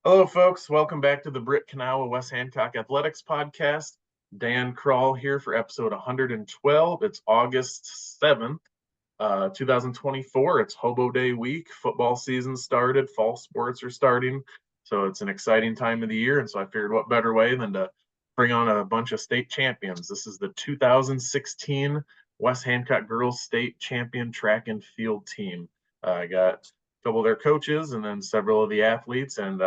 Hello, folks. Welcome back to the Britt, Kanawha, West Hancock Athletics Podcast. Dan Kroll here for episode 112. It's August 7th, 2024. It's HOBO Day week. Football season started. Fall sports are starting. So it's an exciting time of the year. And so I figured what better way than to bring on a bunch of state champions. This is the 2016 West Hancock Girls State Champion Track and Field team. I got a couple of their coaches and then several of the athletes. And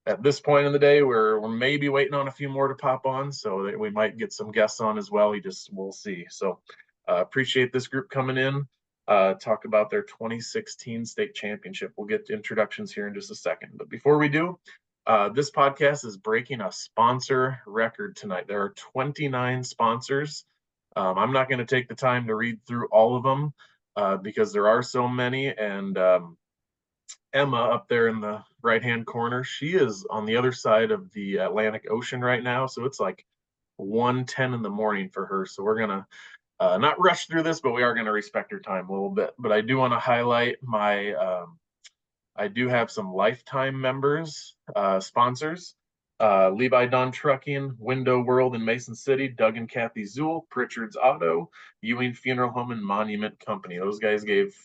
at this point in the day, we're maybe waiting on a few more to pop on, so that we might get some guests on as well. We'll see. So appreciate this group coming in. Talk about their 2016 state championship. We'll get to introductions here in just a second. But before we do, this podcast is breaking a sponsor record tonight. There are 29 sponsors. I'm not going to take the time to read through all of them because there are so many. And Emma up there in the right-hand corner, she is on the other side of the Atlantic Ocean right now. So it's like 1:10 in the morning for her. So we're going to not rush through this, but we are going to respect her time a little bit. But I do want to highlight I do have some lifetime members, sponsors. Levi Dunn Trucking, Window World in Mason City, Doug and Kathy Zool, Pritchard's Auto, Ewing Funeral Home and Monument Company. Those guys gave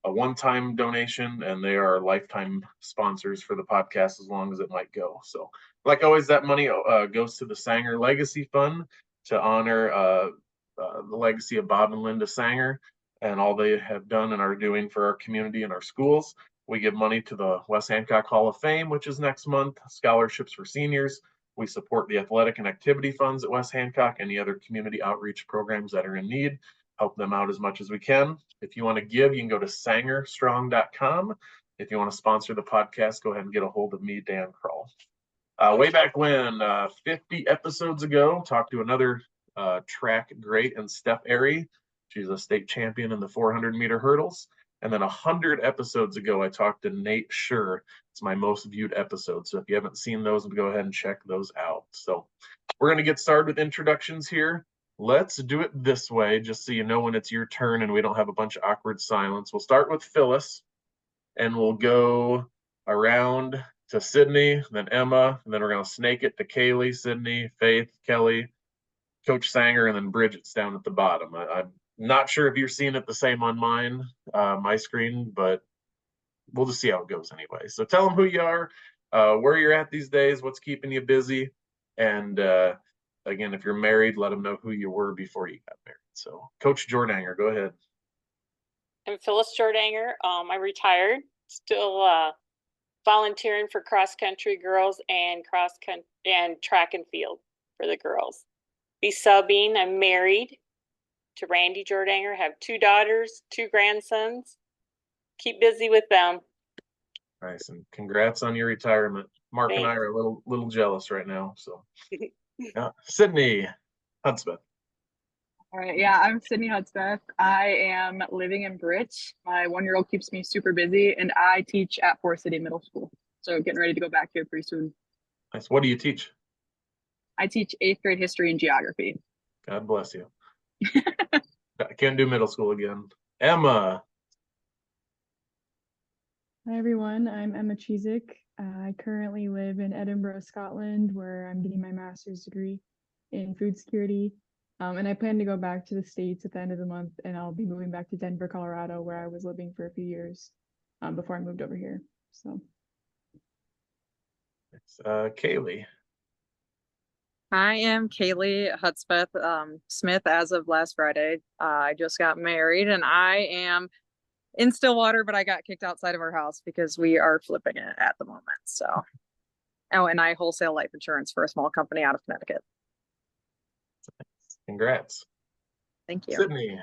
a one-time donation, and they are lifetime sponsors for the podcast as long as it might go. So, like always, that money goes to the Sanger Legacy Fund to honor the legacy of Bob and Linda Sanger and all they have done and are doing for our community and our schools. We give money to the West Hancock Hall of Fame, which is next month, scholarships for seniors. We support the athletic and activity funds at West Hancock, any other community outreach programs that are in need, help them out as much as we can. If you want to give, you can go to sangerstrong.com. If you want to sponsor the podcast, go ahead and get a hold of me, Dan Kroll. Way back when, 50 episodes ago, talked to another track great and Steph Arey. She's a state champion in the 400-meter hurdles. And then 100 episodes ago, I talked to Nate Schreur. It's my most viewed episode. So if you haven't seen those, go ahead and check those out. So we're going to get started with introductions here. Let's do it this way, just so you know when it's your turn and we don't have a bunch of awkward silence. We'll start with Phyllis, and we'll go around to Sydney, then Emma, and then we're going to snake it to Kaylee, Sydney, Faith, Kelly, Coach Sanger, and then Bridget's down at the bottom. I'm not sure if you're seeing it the same on my screen, but we'll just see how it goes anyway. So tell them who you are, where you're at these days, what's keeping you busy, and again, if you're married, let them know who you were before you got married. So Coach Jordanger, go ahead. I'm Phyllis Jordanger. I retired, still volunteering for cross country girls and track and field for the girls. Be subbing. I'm married to Randy Jordanger, have 2 daughters, 2 grandsons. Keep busy with them. Nice, and congrats on your retirement. Mark Thanks. and I are a little jealous right now. So, yeah. Sydney Hudspeth. All right, yeah, I'm Sydney Hudspeth. I am living in Britt. My 1-year-old keeps me super busy, and I teach at Forest City Middle School. So getting ready to go back here pretty soon. Nice. What do you teach? I teach 8th grade history and geography. God bless you. I can't do middle school again. Emma. Hi everyone, I'm Emma Cheezick. I currently live in Edinburgh, Scotland, where I'm getting my master's degree in food security. And I plan to go back to the States at the end of the month, and I'll be moving back to Denver, Colorado, where I was living for a few years before I moved over here. So, It's Kaylee. I am Kaylee Hudspeth Smith as of last Friday. I just got married, and I am in Stillwater, but I got kicked outside of our house because we are flipping it at the moment. So, oh, and I wholesale life insurance for a small company out of Connecticut. Congrats. Thank you. Sydney.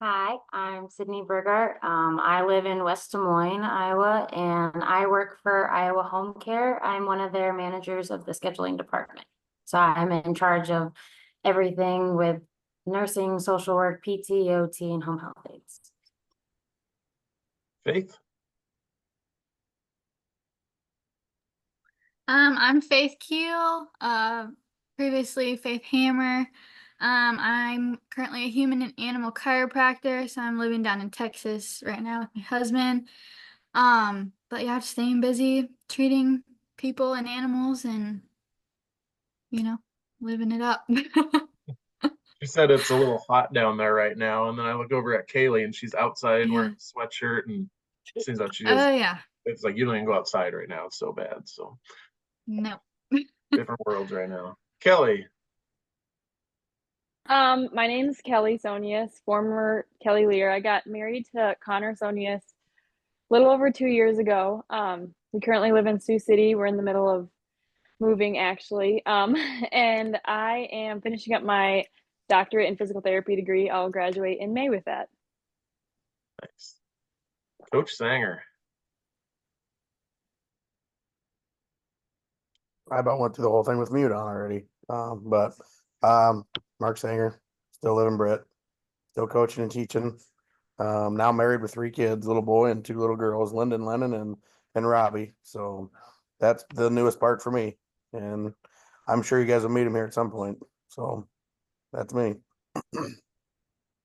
Hi, I'm Sydney Burgart. I live in West Des Moines, Iowa, and I work for Iowa Home Care. I'm one of their managers of the scheduling department. So I'm in charge of everything with nursing, social work, PT, OT, and home health aides. Faith. I'm Faith Keel, previously Faith Hammer. I'm currently a human and animal chiropractor, so I'm living down in Texas right now with my husband. But yeah, just staying busy, treating people and animals, and living it up. She said it's a little hot down there right now, and then I look over at Kaylee, and she's outside Yeah. wearing a sweatshirt, and it seems like she Oh is. yeah. It's like you don't even go outside right now. It's so bad. So No. different worlds right now. Kelly, My name's Kelly Sonius, former Kelly Lear. I got married to Connor Sonius a little over 2 years ago. We currently live in Sioux City. We're in the middle of moving actually. And I am finishing up my doctorate in physical therapy degree. I'll graduate in May with that. thanks. Coach Sanger. I about went through the whole thing with mute on already. Mark Sanger, still living Britt, still coaching and teaching. Now married with 3 kids, little boy and 2 little girls, Lyndon, Lennon, and Robbie. So that's the newest part for me. And I'm sure you guys will meet him here at some point. So that's me.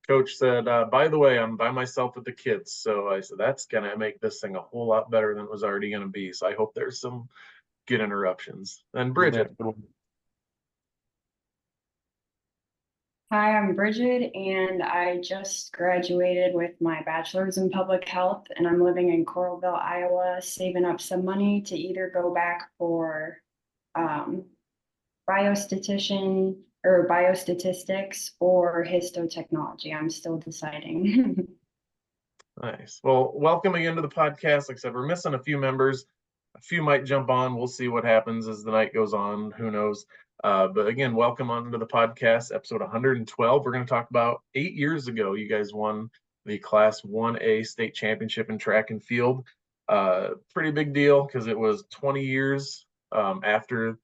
Coach said, by the way, I'm by myself with the kids. So I said, that's going to make this thing a whole lot better than it was already going to be. So I hope there's some good interruptions. And Bridget. Hi, I'm Bridget, and I just graduated with my bachelor's in public health, and I'm living in Coralville, Iowa, saving up some money to either go back for biostatistician or biostatistics or histotechnology. I'm still deciding. Nice. Well, welcome again to the podcast. Like I said, we're missing a few members. A few might jump on. We'll see what happens as the night goes on. Who knows? But again, welcome onto the podcast, episode 112. We're going to talk about 8 years ago. You guys won the Class 1A state championship in track and field. Pretty big deal because it was 20 years after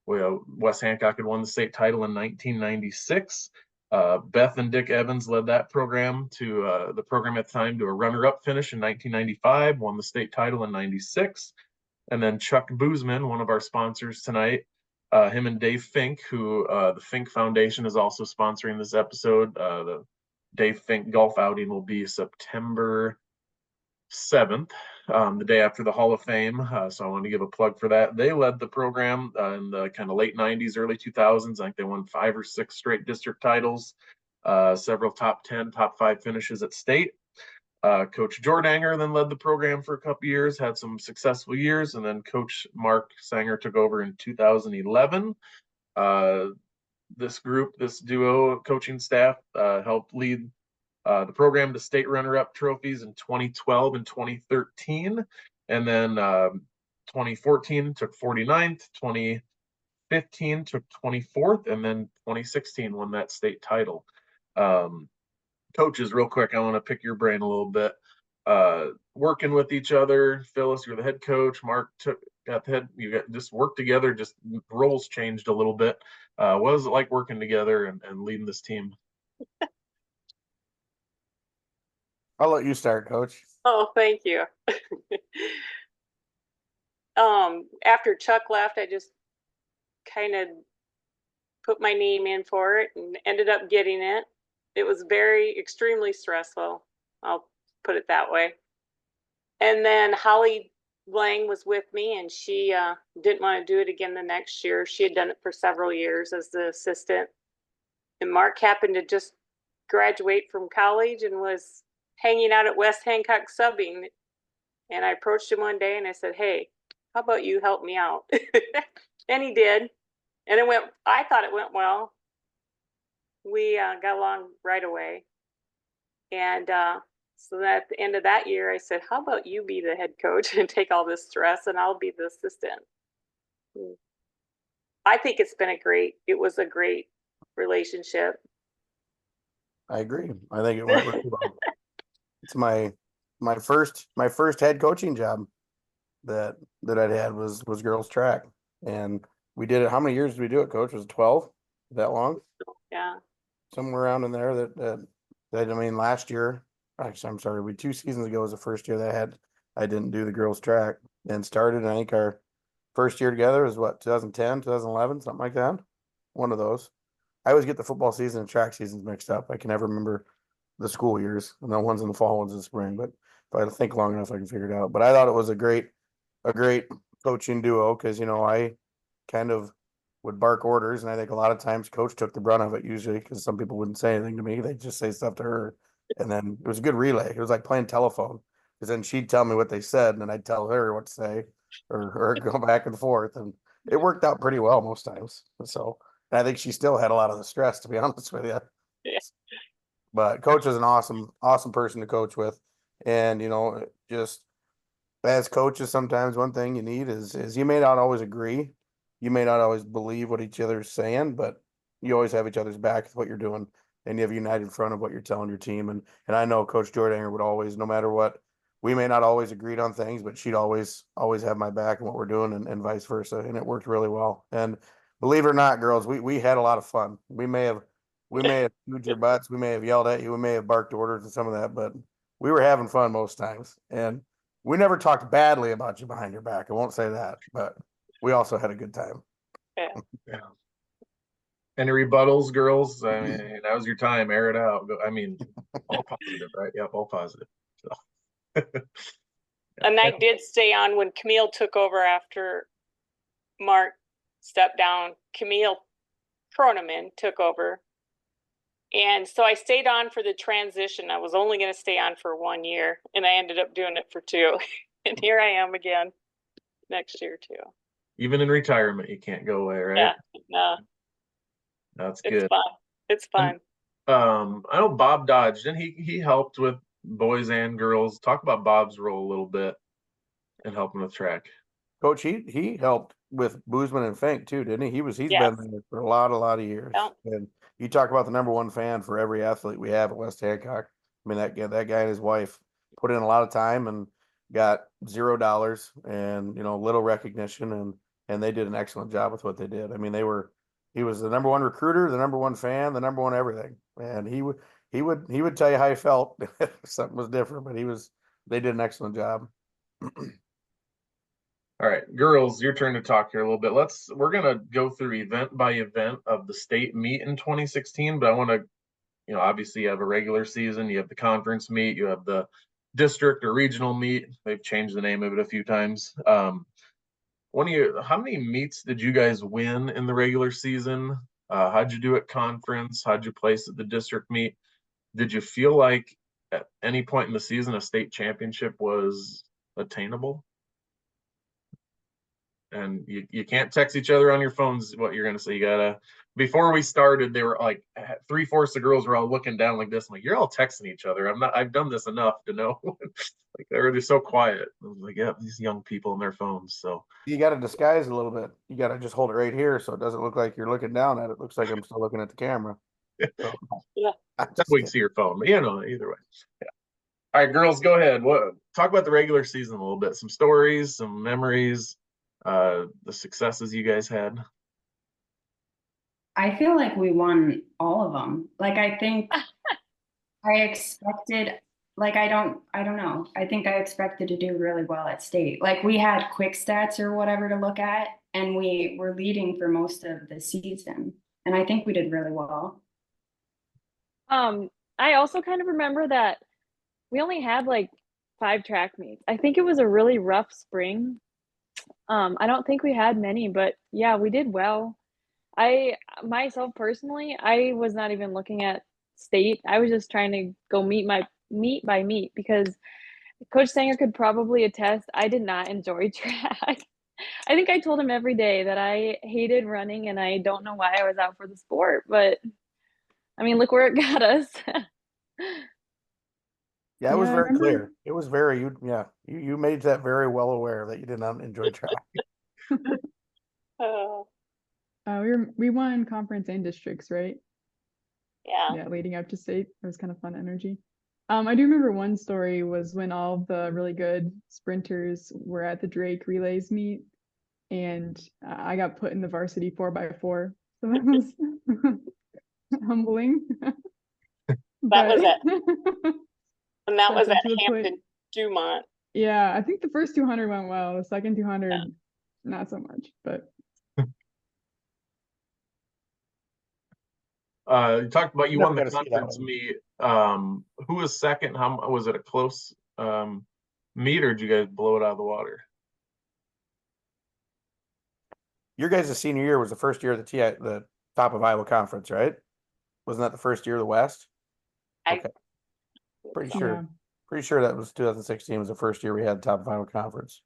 West Hancock had won the state title in 1996. Beth and Dick Evans led that program to the program at the time to a runner-up finish in 1995, won the state title in 96. And then Chuck Boozman, one of our sponsors tonight, him and Dave Fink, who the Fink Foundation is also sponsoring this episode. The Dave Fink golf outing will be September 7th, the day after the Hall of Fame. So I want to give a plug for that. They led the program in the kind of late 90s, early 2000s. I think they won 5 or 6 straight district titles, several top 10, top 5 finishes at state. Coach Jordanger then led the program for a couple years, had some successful years, and then Coach Mark Sanger took over in 2011. This group, this duo coaching staff helped lead the program to state runner-up trophies in 2012 and 2013. And then 2014 took 49th, 2015 took 24th, and then 2016 won that state title. Coaches, real quick, I want to pick your brain a little bit. Working with each other, Phyllis, you're the head coach. Mark got the head. Just worked together. Just roles changed a little bit. What was it like working together and leading this team? I'll let you start, Coach. Oh, thank you. After Chuck left, I just kind of put my name in for it and ended up getting it. It was extremely stressful. I'll put it that way. And then Holly Lang was with me, and she didn't want to do it again the next year. She had done it for several years as the assistant. And Mark happened to just graduate from college and was hanging out at West Hancock subbing. And I approached him one day and I said, hey, how about you help me out? And he did. And I thought it went well. We got along right away. And so at the end of that year, I said, how about you be the head coach and take all this stress and I'll be the assistant. I think it was a great relationship. I agree. I think it went really well. It's my first head coaching job that I'd had was girls track. And we did it. How many years did we do it, Coach? Was it 12? That long? Yeah. Somewhere around in there that I mean, last year, actually, I'm sorry, 2 seasons ago was the first year that I didn't do the girls track and started. I think our first year together was 2010, 2011, something like that. One of those. I always get the football season and track seasons mixed up. I can never remember the school years, and the ones in the fall, ones in the spring. But If I think long enough, I can figure it out. But I thought it was a great coaching duo because, you know, I kind of would bark orders, and I think a lot of times coach took the brunt of it usually because some people wouldn't say anything to me. They'd just say stuff to her. And then it was a good relay. It was like playing telephone because then she'd tell me what they said and then I'd tell her what to say or go back and forth. And it worked out pretty well most times. So and I think she still had a lot of the stress, to be honest with you. Yeah. But coach is an awesome person to coach with. And, you know, just as coaches, sometimes one thing you need is you may not always agree. You may not always believe what each other's saying, but you always have each other's back with what you're doing. And you have a united front of what you're telling your team. And I know Coach Jordanger would always, no matter what, we may not always agreed on things, but she'd always have my back in what we're doing and vice versa. And it worked really well. And believe it or not, girls, we had a lot of fun. We may have chewed your butts, we may have yelled at you, we may have barked orders and some of that, but we were having fun most times. And we never talked badly about you behind your back. I won't say that, but we also had a good time. Yeah. Any rebuttals, girls? I mean, that was your time. Air it out. I mean, all positive, right? Yep, all positive. So. And I did stay on when Camille took over after Mark stepped down. Camille Croneman took over. And so I stayed on for the transition. I was only going to stay on for 1 year, and I ended up doing it for 2. And here I am again next year too. Even in retirement, you can't go away, right? Yeah, no, That's it's good. fun. It's fun. I know Bob Dodge, and he helped with boys and girls. Talk about Bob's role a little bit in helping with track. Coach, he helped with Boozman and Fink too, didn't he? He's Yes. been there for a lot of years. Yeah. And you talk about the number one fan for every athlete we have at West Hancock. I mean, that guy and his wife put in a lot of time and got $0 and, you know, little recognition, and they did an excellent job with what they did. I mean, he was the number one recruiter, the number one fan, the number one everything. And he would tell you how he felt if something was different, but they did an excellent job. All right, girls, your turn to talk here a little bit. We're gonna go through event by event of the state meet in 2016, but I want to, you know, obviously you have a regular season, you have the conference meet, you have the district or regional meet. They've changed the name of it a few times. How many meets did you guys win in the regular season? How'd you do at conference? How'd you place at the district meet? Did you feel like at any point in the season a state championship was attainable? And you can't text each other on your phones what you're gonna say. You gotta. Before we started, they were like 3/4 of girls were all looking down like this. I'm like, you're all texting each other. I've done this enough to know. Like they're just so quiet. I was like, yeah, these young people on their phones. So you got to disguise a little bit. You got to just hold it right here so it doesn't look like you're looking down at it. It looks like I'm still looking at the camera. So, Yeah. We can see your phone, but you know, either way. Yeah. All right, girls, go ahead. Talk about the regular season a little bit. Some stories, some memories, the successes you guys had. I feel like we won all of them. Like, I think I expected, like, I don't know. I think I expected to do really well at state. Like, we had quick stats or whatever to look at, and we were leading for most of the season. And I think we did really well. I also kind of remember that we only had like 5 track meets. I think it was a really rough spring. I don't think we had many, but yeah, we did well. I myself personally, I was not even looking at state. I was just trying to go meet by meet because Coach Sanger could probably attest I did not enjoy track. I think I told him every day that I hated running and I don't know why I was out for the sport, but I mean, look where it got us. Yeah, it was Yeah, I very remember. clear. It was very you made that very well aware that you did not enjoy track. We won conference and districts, right? Yeah. Yeah, leading up to state. It was kind of fun energy. I do remember one story was when all the really good sprinters were at the Drake relays meet, and I got put in the varsity 4x4. So that was humbling. That was it. And that Got was them at to the point- Hampton Dumont. Yeah, I think the first 200 went well. The second 200, not so much. But You talked about you Never won the gotta see that conference one. meet. Who was second? How was it a close meet, or did you guys blow it out of the water? Your guys' senior year was the first year of the top of Iowa Conference, right? Wasn't that the first year of the West? I Okay. Pretty so. sure. Yeah. Pretty sure that was 2016 was the first year we had top of Iowa Conference.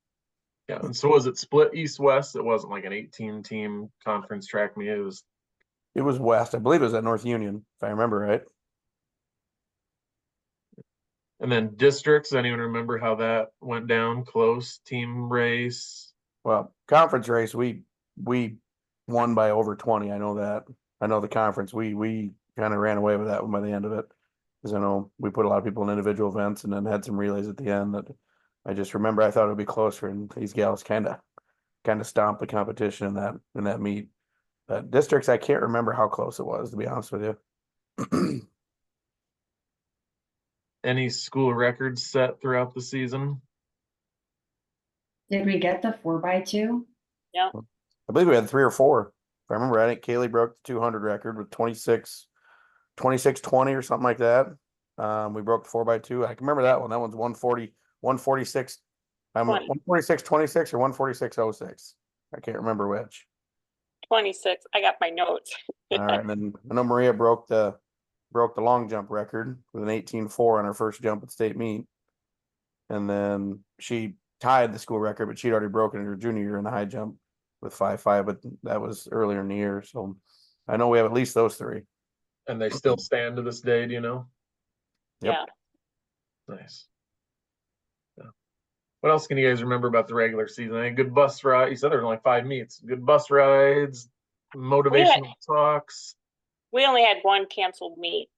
Yeah, and so was it split East-West? It wasn't like an 18-team conference track meet. It was West. I believe it was at North Union, if I remember right. And then districts. Anyone remember how that went down? Close team race. Well, conference race, we won by over 20. I know that. I know the conference. We kind of ran away with that one by the end of it. Because I know we put a lot of people in individual events and then had some relays at the end that I just remember I thought it would be closer, and these gals kind of stomped the competition in that meet. But districts, I can't remember how close it was, to be honest with you. Any school records set throughout the season? Did we get the 4x2? Yeah. I believe we had 3 or 4. If I remember, I think Kaylee broke the 200 record with 26:20 or something like that. We broke the 4x2. I can remember that one. That one's 146. 146.26 or 146.06. I can't remember which. 26. I got my notes. All right, and then I know Maria broke the long jump record with an 18.4 on her first jump at state meet, and then she tied the school record, but she'd already broken in her junior year in the high jump with 5.5, but that was earlier in the year. So I know we have at least those 3. And they still stand to this day, do you know? Yep. Yeah. Nice. Yeah. What else can you guys remember about the regular season? Any good bus ride? You said there were like 5 meets. Good bus rides, motivational talks. We only had one canceled meet.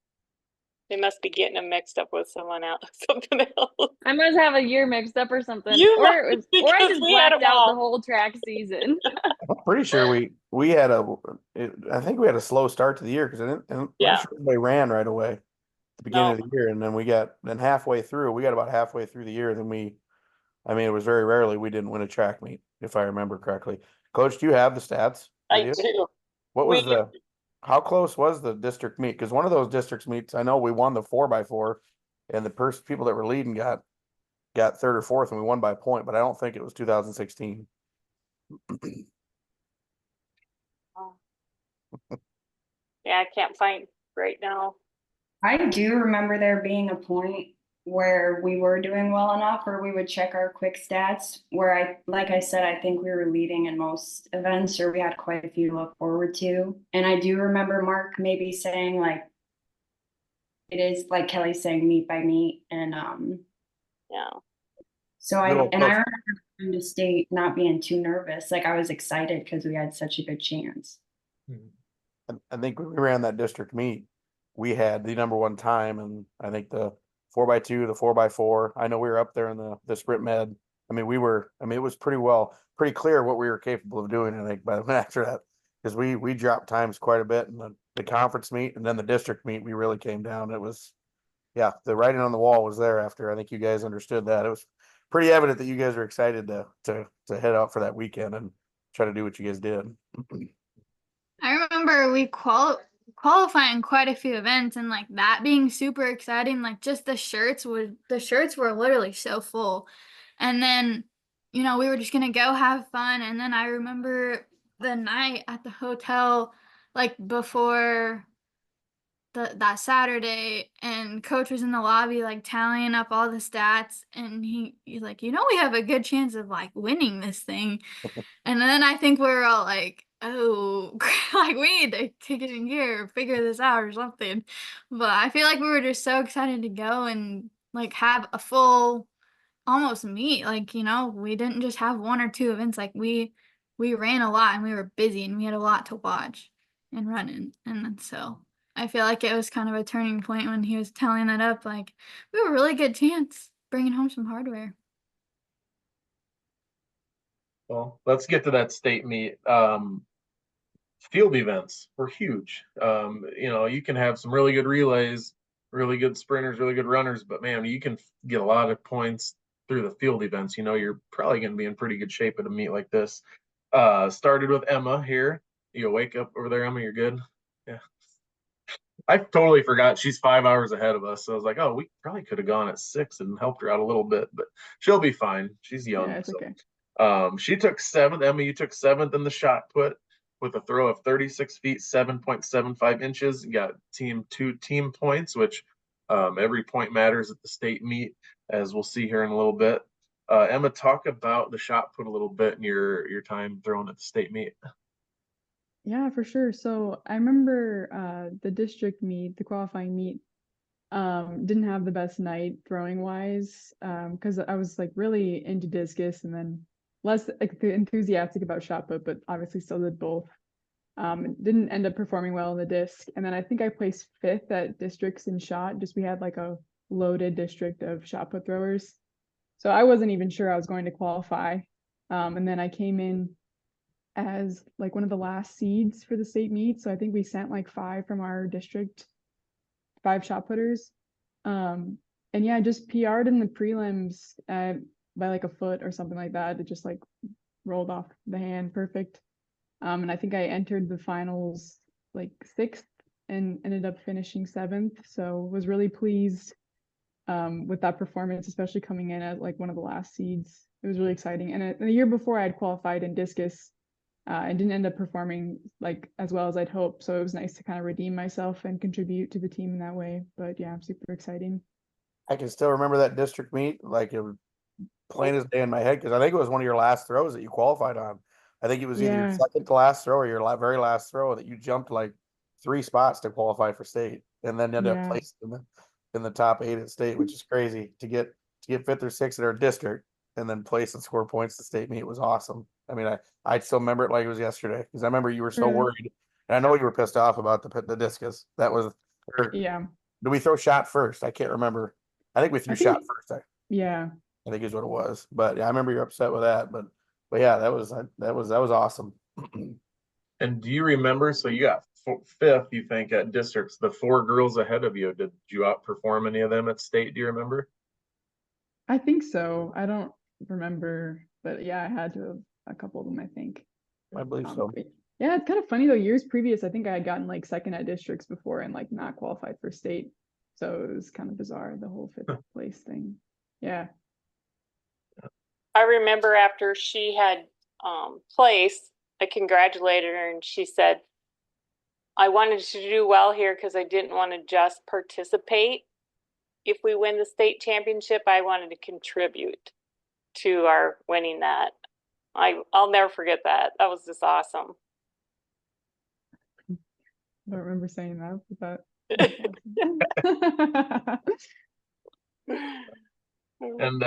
They must be getting them mixed up with someone else, something else. I must have a year mixed up or something. You or must, it was, or I because just we had blacked them out all. the whole track season. I'm pretty sure we had I think we had a slow start to the year because I'm Yeah. not sure everybody ran right away at the beginning No. of the year, and then we got halfway through. We got about halfway through the year, then it was very rarely we didn't win a track meet, if I remember correctly. Coach, do you have the stats? I with you? do. What was We- how close was the district meet? Because one of those districts meets, I know we won the 4x4, and the people that were leading got 3rd or 4th, and we won by a point, but I don't think it was 2016. Yeah, I can't find right now. I do remember there being a point where we were doing well enough where we would check our quick stats where like I said, I think we were leading in most events, or we had quite a few to look forward to. And I do remember Mark maybe saying like, it is like Kelly saying meet by meet. And Yeah. so I remember going to state not being too nervous. Like I was excited because we had such a good chance. I think when we ran that district meet, we had the number 1 time, and I think the 4x2, the 4x4. I know we were up there in the sprint med. it was pretty clear what we were capable of doing. I think by the after that, because we dropped times quite a bit in the conference meet, and then the district meet, we really came down. It was, yeah, the writing on the wall was there after. I think you guys understood that. It was pretty evident that you guys were excited to head out for that weekend and try to do what you guys did. I remember we qualifying quite a few events, and like that being super exciting. Like just the shirts were literally so full, and then we were just gonna go have fun. And then I remember the night at the hotel, like before that Saturday, and coach was in the lobby like tallying up all the stats, and he's like, we have a good chance of like winning this thing. And then I think we were all like, oh, like we need to take it in gear, figure this out or something. But I feel like we were just so excited to go and like have a full almost meet. Like, we didn't just have 1 or 2 events. Like we ran a lot and we were busy and we had a lot to watch and run in. And so I feel like it was kind of a turning point when he was telling that up. Like we have a really good chance bringing home some hardware. Well, let's get to that state meet. Field events were huge. You can have some really good relays, really good sprinters, really good runners, but man, you can get a lot of points through the field events. You're probably going to be in pretty good shape at a meet like this. Started with Emma here. You wake up over there, Emma, you're good? Yeah. I totally forgot she's 5 hours ahead of us. So I was like, oh, we probably could have gone at 6 and helped her out a little bit, but she'll be fine. She's young. Yeah, it's So. okay. She took 7th. Emma, you took 7th in the shot put with a throw of 36 feet, 7.75 inches. You got team points, which every point matters at the state meet, as we'll see here in a little bit. Emma, talk about the shot put a little bit in your time throwing at the state meet. Yeah, for sure. So I remember the district meet, the qualifying meet, didn't have the best night throwing wise, because I was like really into discus and then less enthusiastic about shot put, but obviously still did both. Didn't end up performing well in the disc. And then I think I placed 5th at districts in shot. Just we had like a loaded district of shot put throwers. So I wasn't even sure I was going to qualify. And then I came in as like one of the last seeds for the state meet. So I think we sent like 5 from our district, 5 shot putters. And yeah, I just PR'd in the prelims by like a foot or something like that. It just like rolled off the hand perfect. And I think I entered the finals like 6th and ended up finishing 7th. So was really pleased with that performance, especially coming in as like one of the last seeds. It was really exciting. And the year before I had qualified in discus and didn't end up performing like as well as I'd hoped. So it was nice to kind of redeem myself and contribute to the team in that way. But yeah, super exciting. I can still remember that district meet, like it was plain as day in my head, because I think it was one of your last throws that you qualified on. I think it was either your second to last throw or your very last throw that you jumped like 3 spots to qualify for state, and then ended up placed in the top 8 at state, which is crazy to get 5th or 6th at our district and then place and score points to state meet was awesome. I mean, I still remember it like it was yesterday, because I remember you were so worried, and I know you were pissed off about the discus. That was yeah. Did we throw shot first? I can't remember. I think we threw shot first. I think is what it was. But yeah, I remember you're upset with that. But yeah, that was awesome. And do you remember? So you got 5th, you think, at districts. The 4 girls ahead of you, did you outperform any of them at state? Do you remember? I think so. I don't remember, but yeah, I had to have a couple of them, I think. I believe so. Yeah, it's kind of funny though. Years previous, I think I had gotten like 2nd at districts before and like not qualified for state. So it was kind of bizarre, the whole 5th place thing. Yeah. I remember after she had placed, I congratulated her and she said, I wanted to do well here because I didn't want to just participate. If we win the state championship, I wanted to contribute to our winning that. I'll never forget that. That was just awesome. I don't remember saying that, but And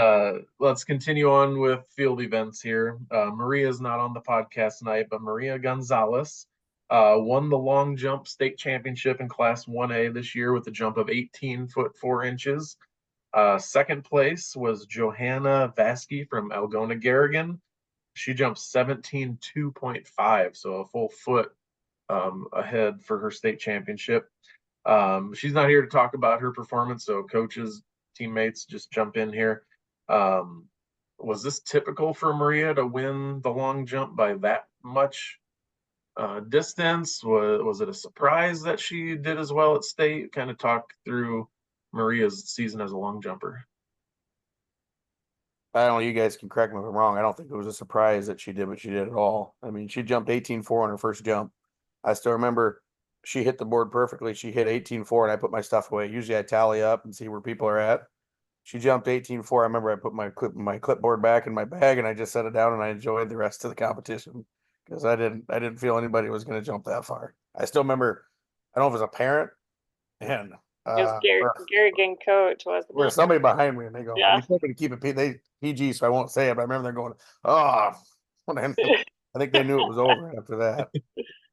let's continue on with field events here. Maria's not on the podcast tonight, but Maria Gonzalez won the long jump state championship in class 1A this year with a jump of 18 foot 4 inches. Second place was Johanna Vasky from Algona Garrigan. She jumped 17.2.5, so a full foot ahead for her state championship. She's not here to talk about her performance, so coaches, teammates, just jump in here. Was this typical for Maria to win the long jump by that much distance? Was it a surprise that she did as well at state? Kind of talk through Maria's season as a long jumper. I don't know, you guys can correct me if I'm wrong. I don't think it was a surprise that she did what she did at all. I mean, she jumped 18.4 on her first jump. I still remember she hit the board perfectly. She hit 18.4 and I put my stuff away. Usually I tally up and see where people are at. She jumped 18.4. I remember I put my clipboard back in my bag and I just set it down and I enjoyed the rest of the competition because I didn't feel anybody was going to jump that far. I still remember, I don't know if it was a parent and It was Garrigan coach, wasn't There's it? somebody behind me and they go, Yeah. I'm going to keep it PG, so I won't say it, but I remember they're going, oh, I think they knew it was over after that.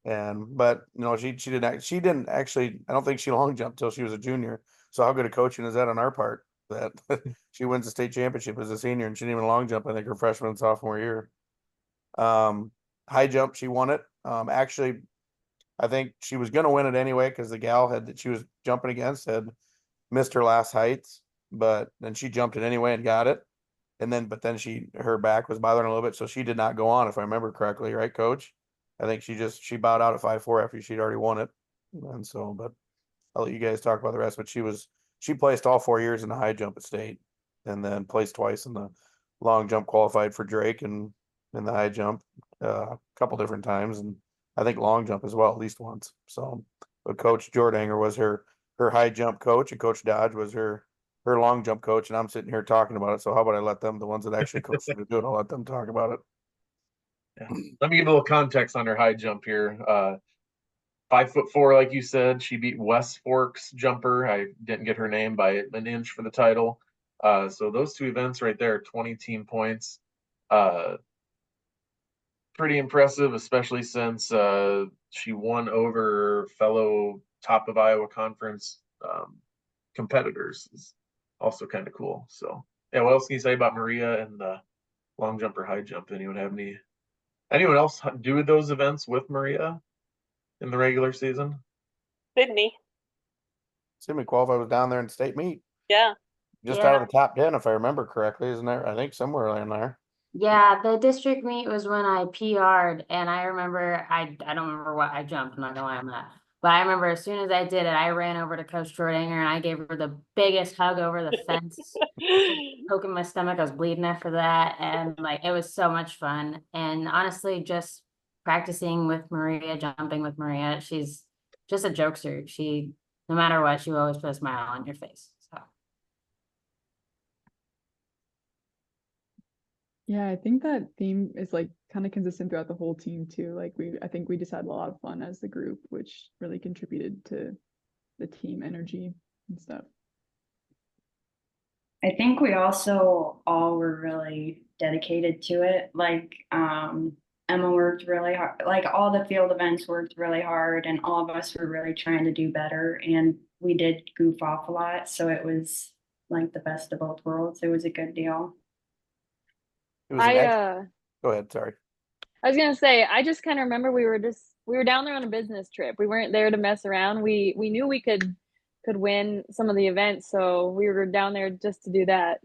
But you know, she didn't actually, I don't think she long jumped till she was a junior. So how good a coaching is that on our part that she wins the state championship as a senior and she didn't even long jump, I think her freshman and sophomore year. High jump, she won it. Actually, I think she was going to win it anyway because the gal that she was jumping against had missed her last heights, but then she jumped it anyway and got it. But then her back was bothering a little bit, so she did not go on, if I remember correctly, right, Coach? I think she bowed out at 5.4 after she'd already won it. And so, but I'll let you guys talk about the rest, but she placed all 4 years in the high jump at state, and then placed twice in the long jump, qualified for Drake and in the high jump a couple different times, and I think long jump as well, at least once. So, but Coach Jordanger was her high jump coach, and Coach Dodge was her long jump coach, and I'm sitting here talking about it. So how about I let them, the ones that actually coached her to do it, I'll let them talk about it. Yeah. Let me give a little context on her high jump here. 5'4", like you said. She beat West Forks jumper. I didn't get her name by an inch for the title. So those two events right there, 20 team points. Pretty impressive, especially since she won over fellow top of Iowa conference competitors. Is also kind of cool. So yeah, what else can you say about Maria and the long jump or high jump? Anyone else do those events with Maria in the regular season? Sydney. Sydney qualified, was down there in state meet. Yeah. Just Yeah. out of the top 10, if I remember correctly, isn't there? I think somewhere in there. Yeah, the district meet was when I PR'd, and I remember I don't remember what I jumped, I'm not gonna lie on that. But I remember as soon as I did it, I ran over to Coach Jordanger and I gave her the biggest hug over the fence, poking my stomach. I was bleeding after that, and like it was so much fun. And honestly, just practicing with Maria, jumping with Maria, she's just a jokester. She, no matter what, she will always put a smile on your face. So Yeah, I think that theme is like kind of consistent throughout the whole team too. Like I think we just had a lot of fun as the group, which really contributed to the team energy and stuff. I think we also all were really dedicated to it. Like Emma worked really hard. Like all the field events worked really hard, and all of us were really trying to do better. And we did goof off a lot, so it was like the best of both worlds. It was a good deal. It was an Go ahead, sorry. I was gonna say, I just kind of remember we were down there on a business trip. We weren't there to mess around. We knew we could win some of the events, so we were down there just to do that.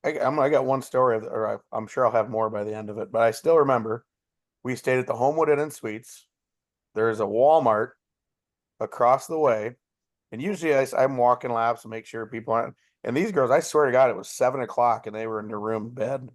I got one story, or I'm sure I'll have more by the end of it, but I still remember we stayed at the Homewood Inn and Suites. There's a Walmart across the way, and usually I'm walking laps to make sure people aren't. And these girls, I swear to God, it was 7 o'clock and they were in their room bed.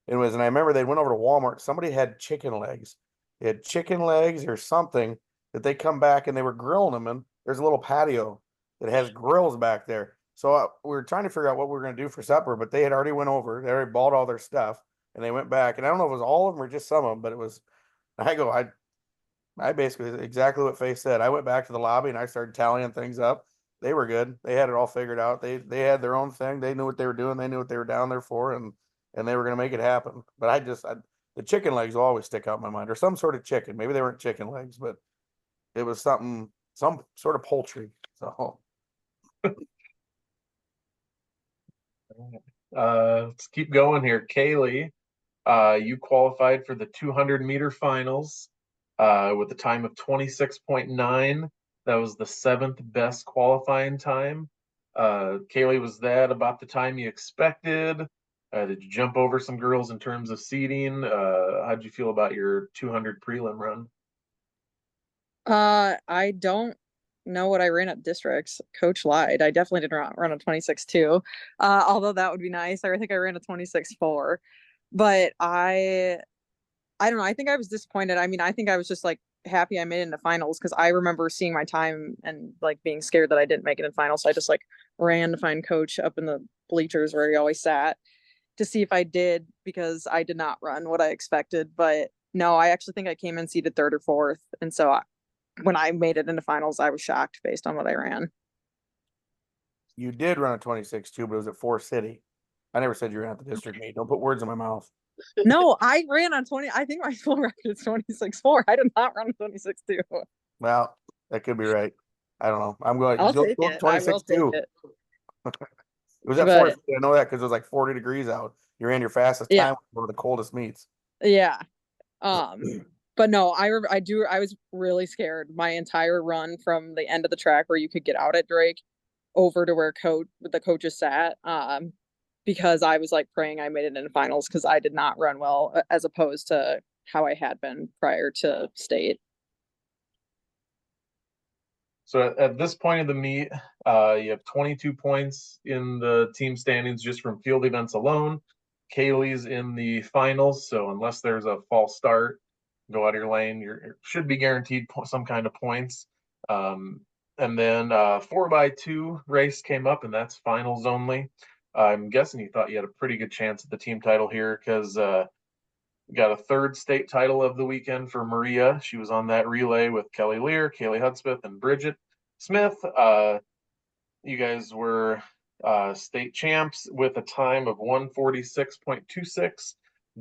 And I remember they went over to Walmart. Somebody had chicken legs. They had chicken legs or something that they come back and they were grilling them. And there's a little patio that has grills back there. So we were trying to figure out what we were going to do for supper, but they had already went over. They already bought all their stuff and they went back. And I don't know if it was all of them or just some of them, but it was. I basically exactly what Faye said. I went back to the lobby and I started tallying things up. They were good. They had it all figured out. They had their own thing. They knew what they were doing. They knew what they were down there for, and they were going to make it happen. But the chicken legs will always stick out in my mind, or some sort of chicken. Maybe they weren't chicken legs, but it was some sort of poultry. So let's keep going here. Kaylee, you qualified for the 200-meter finals with a time of 26.9. That was the 7th best qualifying time. Kaylee, was that about the time you expected? Did you jump over some girls in terms of seeding? How'd you feel about your 200 prelim run? I don't know what I ran at districts. Coach lied. I definitely didn't run a 26.2. Although that would be nice. I think I ran a 26.4. But I don't know. I think I was disappointed. I mean, I think I was just like happy I made it into finals, because I remember seeing my time and like being scared that I didn't make it in finals. So I just like ran to find Coach up in the bleachers where he always sat to see if I did, because I did not run what I expected. But no, I actually think I came in seated 3rd or 4th. And so when I made it into finals, I was shocked based on what I ran. you did run a 26.2, but it was at Forest City. I never said you ran at the district meet. Don't put words in my mouth. No, I ran on 20. I think my full record is 26.4. I did not run 26.2. Well, that could be right. I don't know. I'm going. I'll Go take it. I will take 26.2. it. It was at But- Forest City. I know that because it was like 40 degrees out. You ran your fastest Yeah. time, one of the coldest meets. Yeah. But no, I was really scared my entire run from the end of the track where you could get out at Drake over to where the coaches sat. Because I was like praying I made it into finals, because I did not run well as opposed to how I had been prior to state. So at this point of the meet, you have 22 points in the team standings just from field events alone. Kaylee's in the finals, so unless there's a false start, go out of your lane, you should be guaranteed some kind of points. And then 4x2 race came up, and that's finals only. I'm guessing you thought you had a pretty good chance at the team title here because we got a third state title of the weekend for Maria. She was on that relay with Kelly Lear, Kaylee Hudspeth, and Bridget Smith. You guys were state champs with a time of 146.26.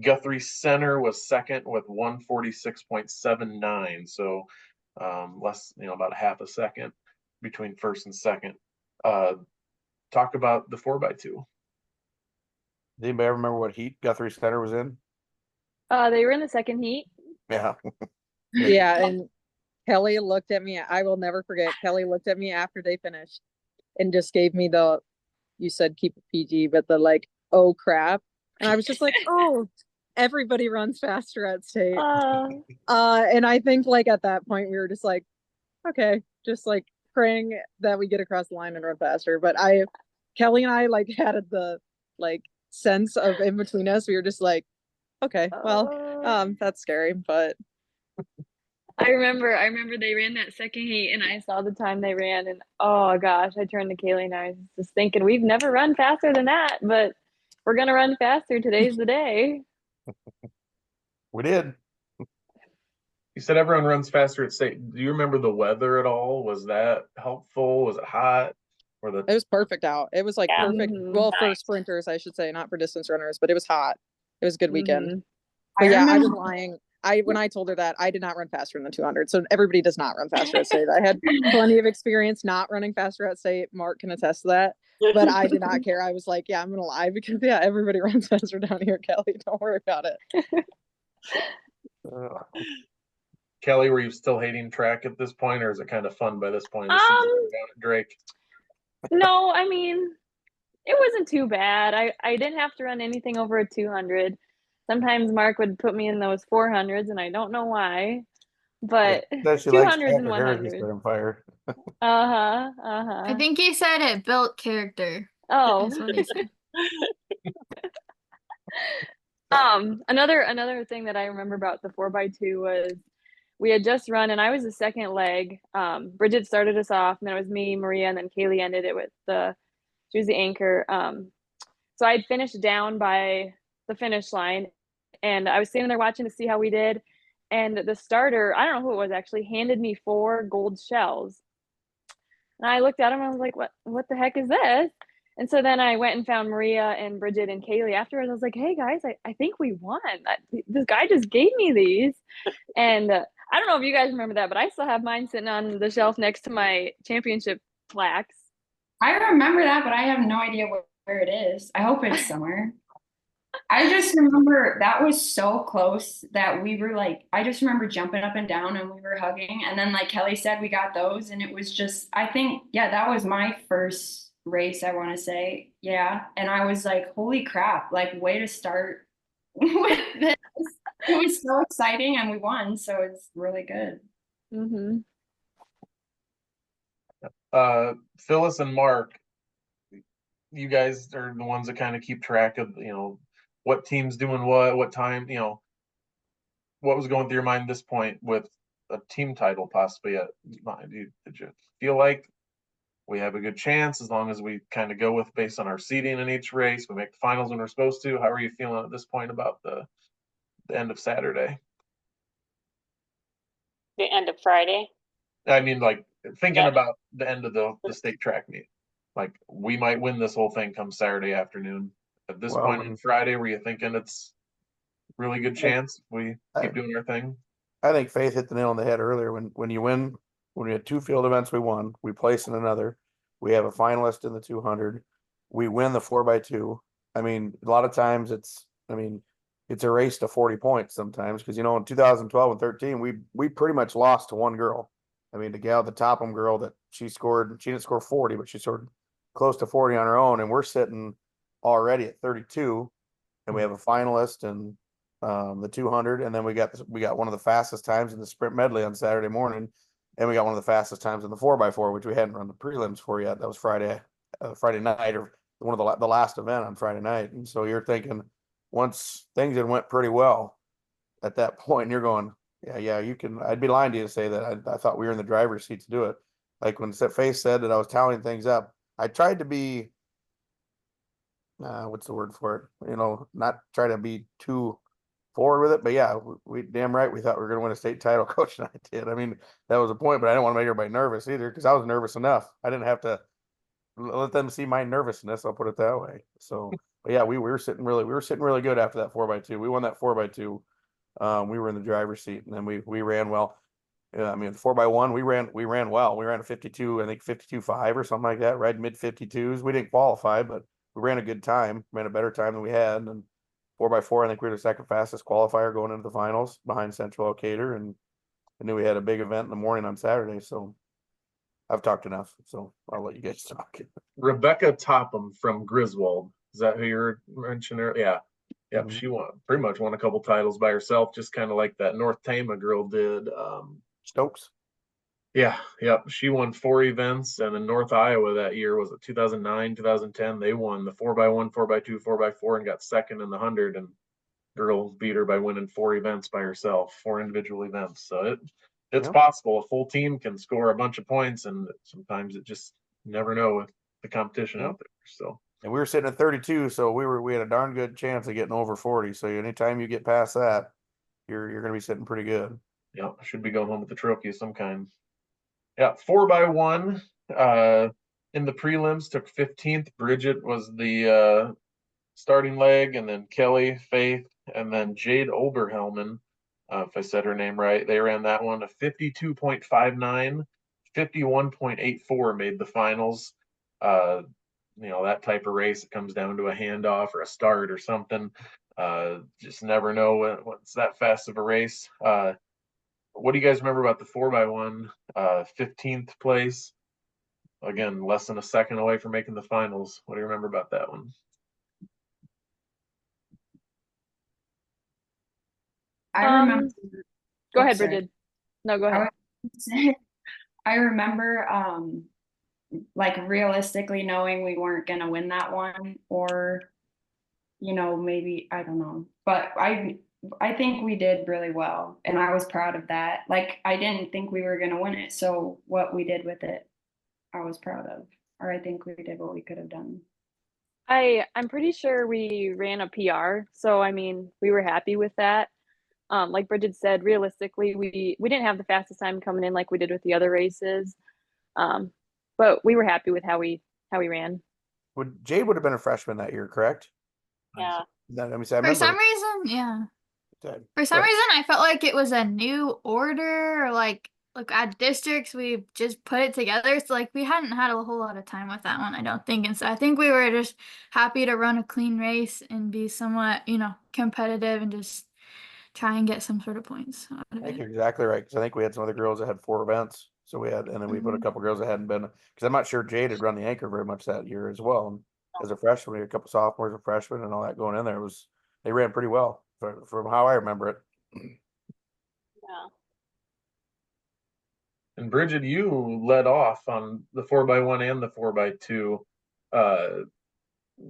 Guthrie Center was second with 146.79. So less, about a half a second between first and second. Talk about the 4x2. Does anybody ever remember what heat Guthrie Center was in? They were in the second heat. Yeah. Yeah, and Kelly looked at me. I will never forget. Kelly looked at me after they finished and just gave me you said keep it PG, but the like, oh crap. And I was just like, oh, everybody runs faster at state. And I think like at that point we were just like, okay, just like praying that we get across the line and run faster. But Kelly and I like had the like sense of in between us. We were just like, okay, well, that's scary, but I remember they ran that second heat and I saw the time they ran and oh gosh, I turned to Kaylee and I was just thinking we've never run faster than that, but we're gonna run faster. Today's the day. We did. You said everyone runs faster at state. Do you remember the weather at all? Was that helpful? Was it hot? It was perfect out. It was like perfect. Well, for sprinters, I should say, not for distance runners, but it was hot. It was a good weekend. But yeah, I was lying. When I told her that, I did not run faster than the 200. So everybody does not run faster at state. I had plenty of experience not running faster at state. Mark can attest to that. But I did not care. I was like, yeah, I'm gonna lie because yeah, everybody runs faster down here, Kelly. Don't worry about it. Kelly, were you still hating track at this point, or is it kind of fun by this point? Down at Drake. No, I mean, it wasn't too bad. I didn't have to run anything over a 200. Sometimes Mark would put me in those 400s, and I don't know why. But 200s and 100s. Fire. I think he said it built character. Oh, That's what he said. Another thing that I remember about the 4x2 was we had just run and I was the second leg. Bridget started us off and then it was me, Maria, and then Kaylee ended it with she was the anchor. So I'd finished down by the finish line and I was standing there watching to see how we did. And the starter, I don't know who it was actually, handed me 4 gold shells. And I looked at him and I was like, what the heck is this? And so then I went and found Maria and Bridget and Kaylee afterwards. I was like, hey guys, I think we won. This guy just gave me these. And I don't know if you guys remember that, but I still have mine sitting on the shelf next to my championship plaques. I remember that, but I have no idea where it is. I hope it's somewhere. I just remember that was so close that we were like, I just remember jumping up and down and we were hugging. And then like Kelly said, we got those and it was just, I think, yeah, that was my first race, I want to say. Yeah. And I was like, holy crap, like way to start with this. It was so exciting and we won. So it's really good. Mm-hmm. Phyllis and Mark, you guys are the ones that kind of keep track of, what team's doing what time, what was going through your mind at this point with a team title possibly. Did you feel like we have a good chance as long as we kind of go with based on our seeding in each race, we make the finals when we're supposed to? How are you feeling at this point about the end of Saturday? The end of Friday? I mean, like thinking about the end of the state track meet, like we might win this whole thing come Saturday afternoon. At this point on Friday, were you thinking it's really good chance we keep doing our thing? I think Faith hit the nail on the head earlier. When you win, when we had 2 field events, we won. We place in another. We have a finalist in the 200. We win the 4x2. I mean, a lot of times it's a race to 40 points sometimes because in 2012 and 13 we pretty much lost to one girl. I mean, the gal, the Topham girl, that she didn't score 40, but she scored close to 40 on her own, and we're sitting already at 32, and we have a finalist in the 200, and then we got one of the fastest times in the sprint medley on Saturday morning. And we got one of the fastest times in the 4x4, which we hadn't run the prelims for yet. That was Friday night, or one of the last event on Friday night. And so you're thinking, once things had went pretty well at that point, you're going, yeah, you can. I'd be lying to you to say that I thought we were in the driver's seat to do it. Like when Faith said that I was tallying things up, I tried to be, what's the word for it? Not try to be too forward with it, but yeah, we damn right we thought we were going to win a state title. Coach and I did. I mean, that was the point, but I didn't want to make everybody nervous either, because I was nervous enough. I didn't have to let them see my nervousness. I'll put it that way. So, but yeah, we were sitting really good after that 4x2. We won that 4x2. We were in the driver's seat, and then we ran well. Yeah, I mean, 4x1, we ran well. We ran a 52, I think 52.5 or something like that, right mid 52s. We didn't qualify, but we ran a good time, ran a better time than we had. And 4x4, I think we were the second fastest qualifier going into the finals behind Central Decatur, and I knew we had a big event in the morning on Saturday. So I've talked enough, so I'll let you guys talk. Rebecca Topham from Griswold. Is that who you're mentioning? Yeah. Yep. Mhm. She pretty much won a couple titles by herself, just kind of like that North Tama girl did. Stokes. Yeah. Yep. She won 4 events, and in North Iowa that year, was it 2009, 2010? They won the 4x1, 4x2, 4x4, and got second in the 100. And girl beat her by winning 4 events by herself, 4 individual events. So it's possible. A full team can score a bunch of points, and sometimes it just never know with the competition out there. So. And we were sitting at 32, so we had a darn good chance of getting over 40. So anytime you get past that, you're going to be sitting pretty good. Yeah, should be going home with the trophy of some kind. Yeah, 4x1 in the prelims took 15th. Bridget was the starting leg, and then Kelly, Faith, and then Jade Oberhelman, if I said her name right, they ran that one a 52.59, 51.84 made the finals. That type of race, it comes down to a handoff or a start or something. Just never know when it's that fast of a race. What do you guys remember about the 4x1 15th place? Again, less than a second away from making the finals. What do you remember about that one? I remember. Go ahead, sorry. Bridget. No, go ahead. I remember like realistically knowing we weren't gonna win that one, or maybe, I don't know, but I think we did really well, and I was proud of that. Like, I didn't think we were gonna win it, so what we did with it, I was proud of, or I think we did what we could have done. I'm pretty sure we ran a PR, so I mean, we were happy with that. Like Bridget said, realistically, we didn't have the fastest time coming in like we did with the other races, but we were happy with how we ran. Jade would have been a freshman that year, correct? Yeah. I For remember. some reason, yeah. Good. For some Good. reason, I felt like it was a new order, or like at districts, we just put it together. So like we hadn't had a whole lot of time with that one, I don't think. And so I think we were just happy to run a clean race and be somewhat, competitive and just try and get some sort of points out I of think it. you're exactly right, because I think we had some other girls that had 4 events. So and then we put a Mhm. couple girls that hadn't been, because I'm not sure Jade had run the anchor very much that year as well. And as a freshman, we had a couple sophomores and freshmen and all that going in there. They ran pretty well from how I remember it. Yeah. And Bridget, you led off on the 4x1 and the 4x2.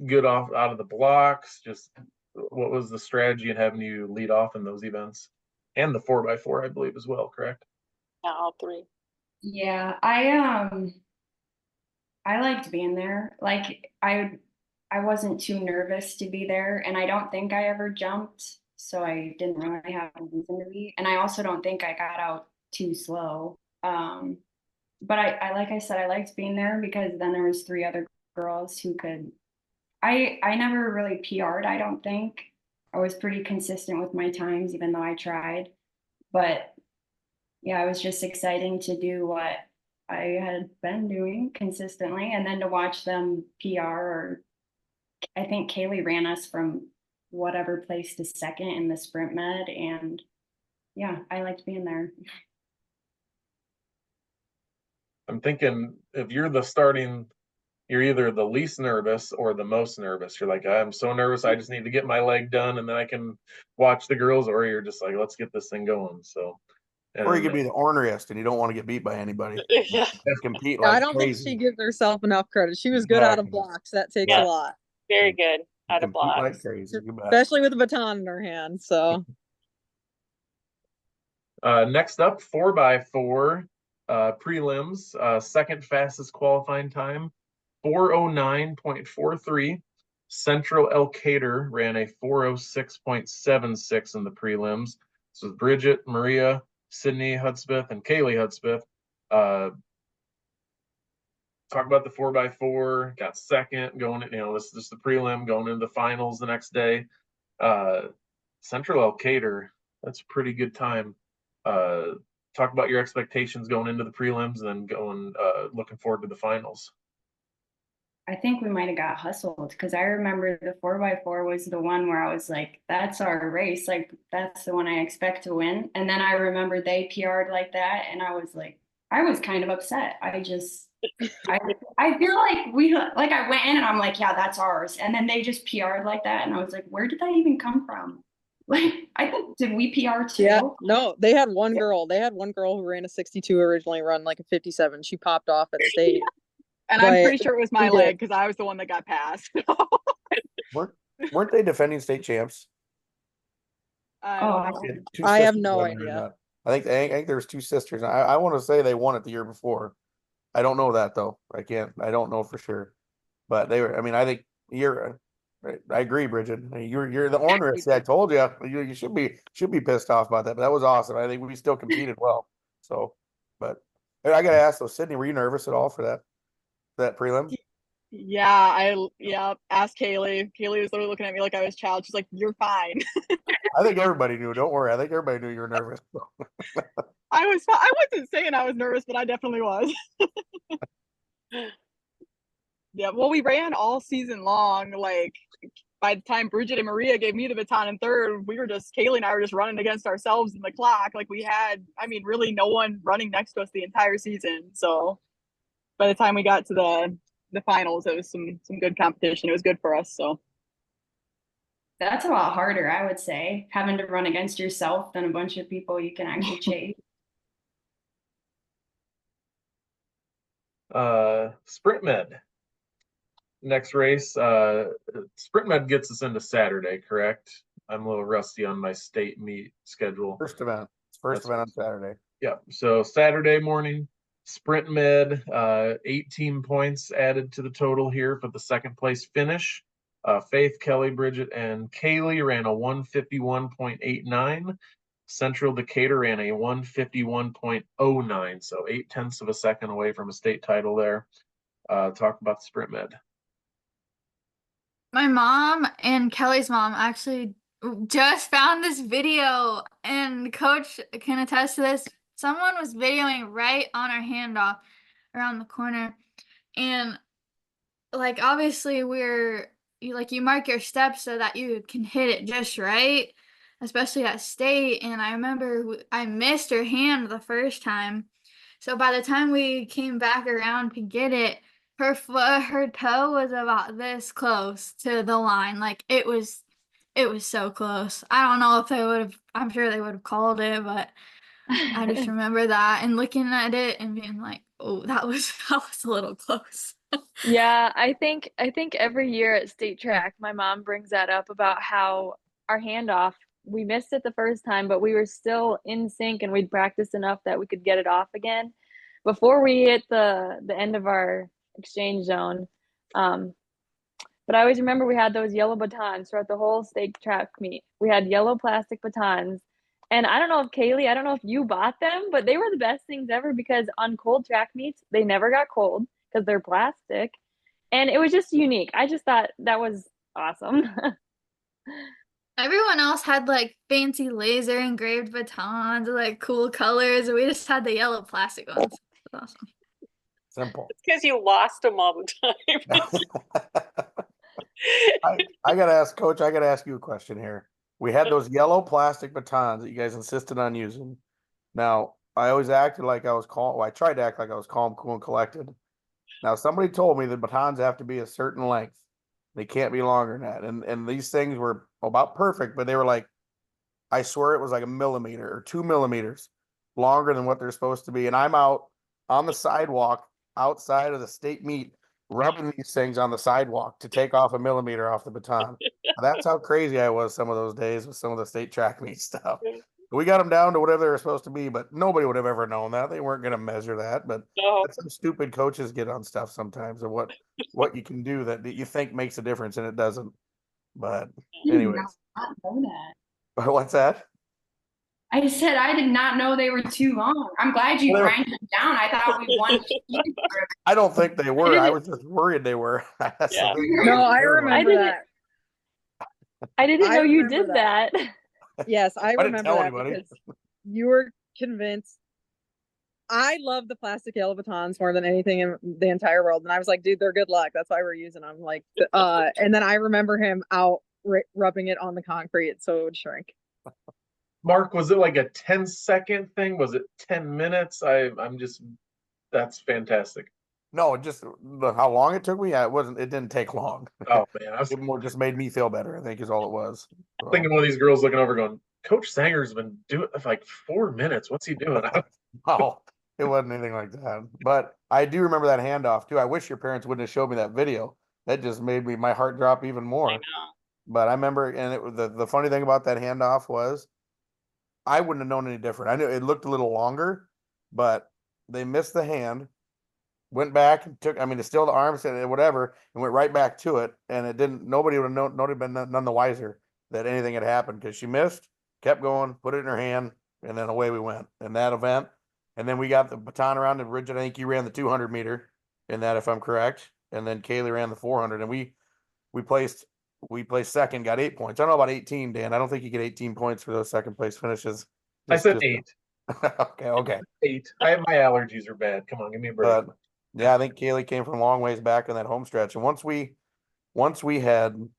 Good off out of the blocks. Just what was the strategy in having you lead off in those events? And the 4x4, I believe, as well, correct? Yeah, all 3. Yeah, I liked being there. Like, I wasn't too nervous to be there, and I don't think I ever jumped, so I didn't really have a reason to be. And I also don't think I got out too slow. But I like I said, I liked being there because then there was 3 other girls who could. I never really PR'd, I don't think. I was pretty consistent with my times, even though I tried. But yeah, it was just exciting to do what I had been doing consistently, and then to watch them PR, or I think Kaylee ran us from whatever place to second in the sprint med, and yeah, I liked being there. I'm thinking if you're the starting, you're either the least nervous or the most nervous. You're like, I'm so nervous, I just need to get my leg done and then I can watch the girls, or you're just like, let's get this thing going. So Or you could And be the orneriest and you don't want to get beat by anybody. Yeah, Just compete I like don't think she crazy. gives herself enough credit. She was good out of Exactly. blocks. That takes a Yeah. lot, very good out of Compete like blocks. crazy. You bet. especially with a baton in her hand. So next up, 4x4 prelims. Second fastest qualifying time, 4:09.43. Central Elkader ran a 4:06.76 in the prelims. This was Bridget, Maria, Sydney Hudspeth, and Kaylee Hudspeth. Talk about the 4x4, got second going, this is the prelim going into the finals the next day. Central Elkader, that's a pretty good time. Talk about your expectations going into the prelims and then looking forward to the finals. I think we might have got hustled because I remember the 4x4 was the one where I was like, that's our race. Like, that's the one I expect to win. And then I remember they PR'd like that. And I was like, I was kind of upset. I feel like I went in and I'm like, yeah, that's ours. And then they just PR'd like that. And I was like, where did that even come from? Like, I think, did we PR too? yeah, no, they had one girl. They had one girl who ran a 62 originally, run like a 57. She popped off at state. And I'm But pretty sure it was my we did. leg because I was the one that got passed. Weren't they defending state champs? I don't know. Two I have sisters no running in idea. that. I think there's two sisters. I want to say they won it the year before. I don't know that though. I don't know for sure. But they were. I mean, I think I agree, Bridget. You're the ornerists. I told you. You should be pissed off about that. But that was awesome. I think we still competed well. So, but I got to ask though, Sydney, were you nervous at all for that prelim? Yeah, asked Kaylee. Kaylee was literally looking at me like I was a child. She's like, "You're fine." I think everybody knew. Don't worry. I think everybody knew you were nervous. I was fine. I wasn't saying I was nervous, but I definitely was. Yeah, well, we ran all season long. Like, by the time Bridget and Maria gave me the baton in third, Kaylee and I were just running against ourselves in the clock. Like, we had, really no one running next to us the entire season. So by the time we got to the finals, it was some good competition. It was good for us. So That's a lot harder, I would say, having to run against yourself than a bunch of people you can actually chase. Sprint med. Next race, Sprint med gets us into Saturday, correct? I'm a little rusty on my state meet schedule. First event on Saturday. Yeah, so Saturday morning, Sprint med, 18 points added to the total here for the second place finish. Faith, Kelly, Bridget, and Kaylee ran a 151.89. Central Decatur ran a 151.09, so 0.8 of a second away from a state title there. Talk about the Sprint med. My mom and Kelly's mom actually just found this video, and Coach can attest to this. Someone was videoing right on our handoff around the corner, and like obviously you mark your steps so that you can hit it just right, especially at state. And I remember I missed her hand the first time, so by the time we came back around to get it, her toe was about this close to the line. Like it was so close. I don't know if I'm sure they would have called it, but I just remember that and looking at it and being like, oh, that was a little close. Yeah, I think every year at state track, my mom brings that up about how our handoff, we missed it the first time, but we were still in sync and we'd practiced enough that we could get it off again before we hit the end of our exchange zone. But I always remember we had those yellow batons throughout the whole state track meet. We had yellow plastic batons. And I don't know if you bought them, but they were the best things ever because on cold track meets, they never got cold because they're plastic. And it was just unique. I just thought that was awesome. Everyone else had like fancy laser engraved batons, like cool colors, and we just had the yellow plastic ones. It was awesome. Simple. it's because you lost them all the time. I gotta ask, Coach. I gotta ask you a question here. We had those yellow plastic batons that you guys insisted on using. Now, I always acted like I was calm. Well, I tried to act like I was calm, cool, and collected. Now, somebody told me the batons have to be a certain length. They can't be longer than that. And these things were about perfect, but they were like, I swear it was like 1 millimeter or 2 millimeters. longer than what they're supposed to be. And I'm out on the sidewalk outside of the state meet, rubbing these things on the sidewalk to take off a millimeter off the baton. That's how crazy I was some of those days with some of the state track meet stuff. We got them down to whatever they were supposed to be, but nobody would have ever known that. They weren't going to measure that. But No. that's some stupid coaches get on stuff sometimes, of what you can do that you think makes a difference and it doesn't. But anyways, not know that. what's that? I said I did not know they were too long. I'm glad you Well, grinded them down. I thought we won. I don't think they were. I didn't- was just worried they were. That's the Yeah. thing. No, I Terrible. remember didn't- that. I didn't I know you remember did that. Yes, I didn't remember tell that anybody. because you were convinced. I love the plastic yellow batons more than anything in the entire world, and I was like, dude, they're good luck. That's why we're using them. Like, and then I remember him out rubbing it on the concrete so it would shrink. Mark, was it like a 10-second thing? Was it 10 minutes? I'm just, that's fantastic. No, just how long it took me. Yeah, it didn't take long. Oh man, I was It more just made me feel better, I think, is all it was. So, thinking one of these girls looking over going, Coach Sanger's been doing it for like 4 minutes. What's he doing? no, it wasn't anything like that. But I do remember that handoff too. I wish your parents wouldn't have showed me that video. That just made my heart drop even more. I know. But I remember, and the funny thing about that handoff was I wouldn't have known any different. I knew it looked a little longer, but they missed the hand, went back and took, it's still the arms and whatever, and went right back to it. And it didn't, nobody would have been none the wiser that anything had happened because she missed, kept going, put it in her hand, and then away we went in that event. And then we got the baton around to Bridget. I think you ran the 200 meter in that, if I'm correct. And then Kaylee ran the 400, and we placed second, got 8 points. I don't know about 18, Dan. I don't think you get 18 points for those second place finishes. I said 8. Okay. 8. My allergies are bad. Come on, give me a break. But yeah, I think Kaylee came from a long ways back in that home stretch. And once we had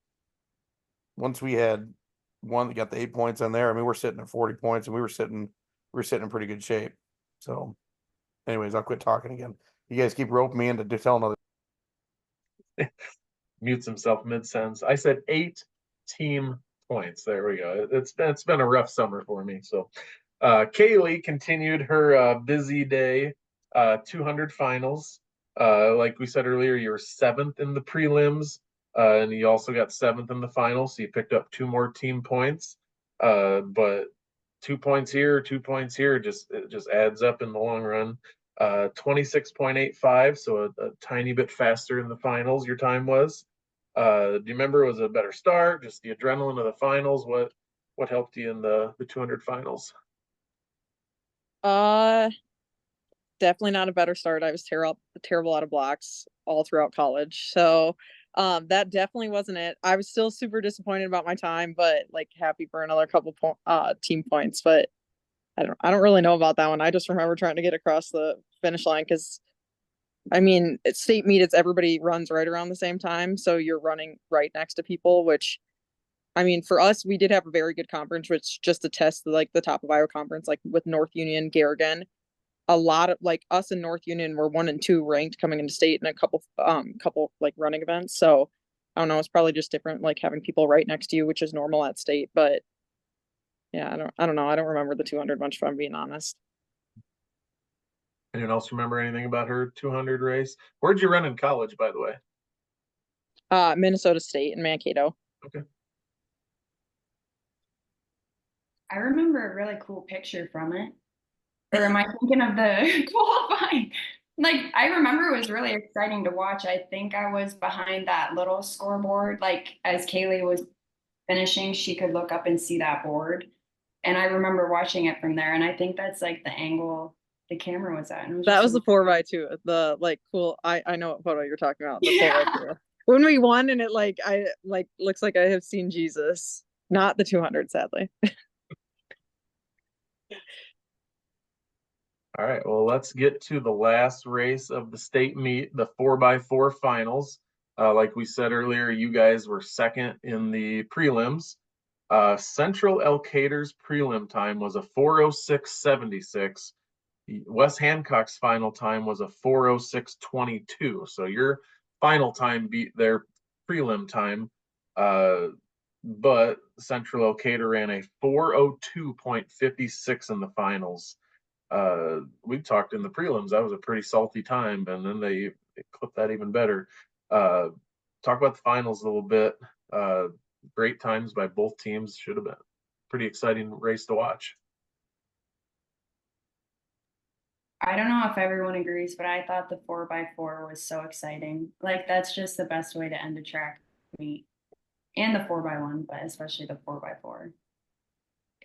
one that got the 8 points on there, we're sitting at 40 points, and we were sitting in pretty good shape. So anyways, I'll quit talking again. You guys keep roping me into telling other. Mutes himself mid-sentence. I said 8 team points. There we go. It's been a rough summer for me. So Kaylee continued her busy day, 200 finals. Like we said earlier, you were 7th in the prelims, and you also got 7th in the finals. So you picked up 2 more team points. But 2 points here, 2 points here, it just adds up in the long run. 26.85, so a tiny bit faster in the finals your time was. Do you remember, was it a better start, just the adrenaline of the finals? What helped you in the 200 finals? Definitely not a better start. I was terrible out of blocks all throughout college. So that definitely wasn't it. I was still super disappointed about my time, but like happy for another couple team points. But I don't really know about that one. I just remember trying to get across the finish line because it's state meet, it's everybody runs right around the same time. So you're running right next to people, which for us, we did have a very good conference, which just to test like the top of Iowa conference, like with North Union, Garrigan, a lot of like us and North Union were 1 and 2 ranked coming into state in a couple like running events. So I don't know, it's probably just different, like having people right next to you, which is normal at state, but yeah, I don't know. I don't remember the 200 much, if I'm being honest. Anyone else remember anything about her 200 race? Where'd you run in college, by the way? Minnesota State in Mankato. Okay. I remember a really cool picture from it. Or am I thinking of the qualifying? Like, I remember it was really exciting to watch. I think I was behind that little scoreboard. Like, as Kaylee was finishing, she could look up and see that board. And I remember watching it from there. And I think that's like the angle the camera was at. And it was That just was the really 4x2. The like cool. I know what photo you're talking about. The Yeah. 4x2. When we won, and it looks like I have seen Jesus. Not the 200, sadly. All right, well, let's get to the last race of the state meet, the 4x4 finals. Like we said earlier, you guys were 2nd in the prelims. Central Elkader's prelim time was a 4:06.76. West Hancock's final time was a 4:06.22. So your final time beat their prelim time. But Central Elkader ran a 4:02.56 in the finals. We talked in the prelims. That was a pretty salty time, and then they clipped that even better. Talk about the finals a little bit. Great times by both teams. Should have been pretty exciting race to watch. I don't know if everyone agrees, but I thought the 4x4 was so exciting. Like that's just the best way to end a track meet. And the 4x1, but especially the 4x4.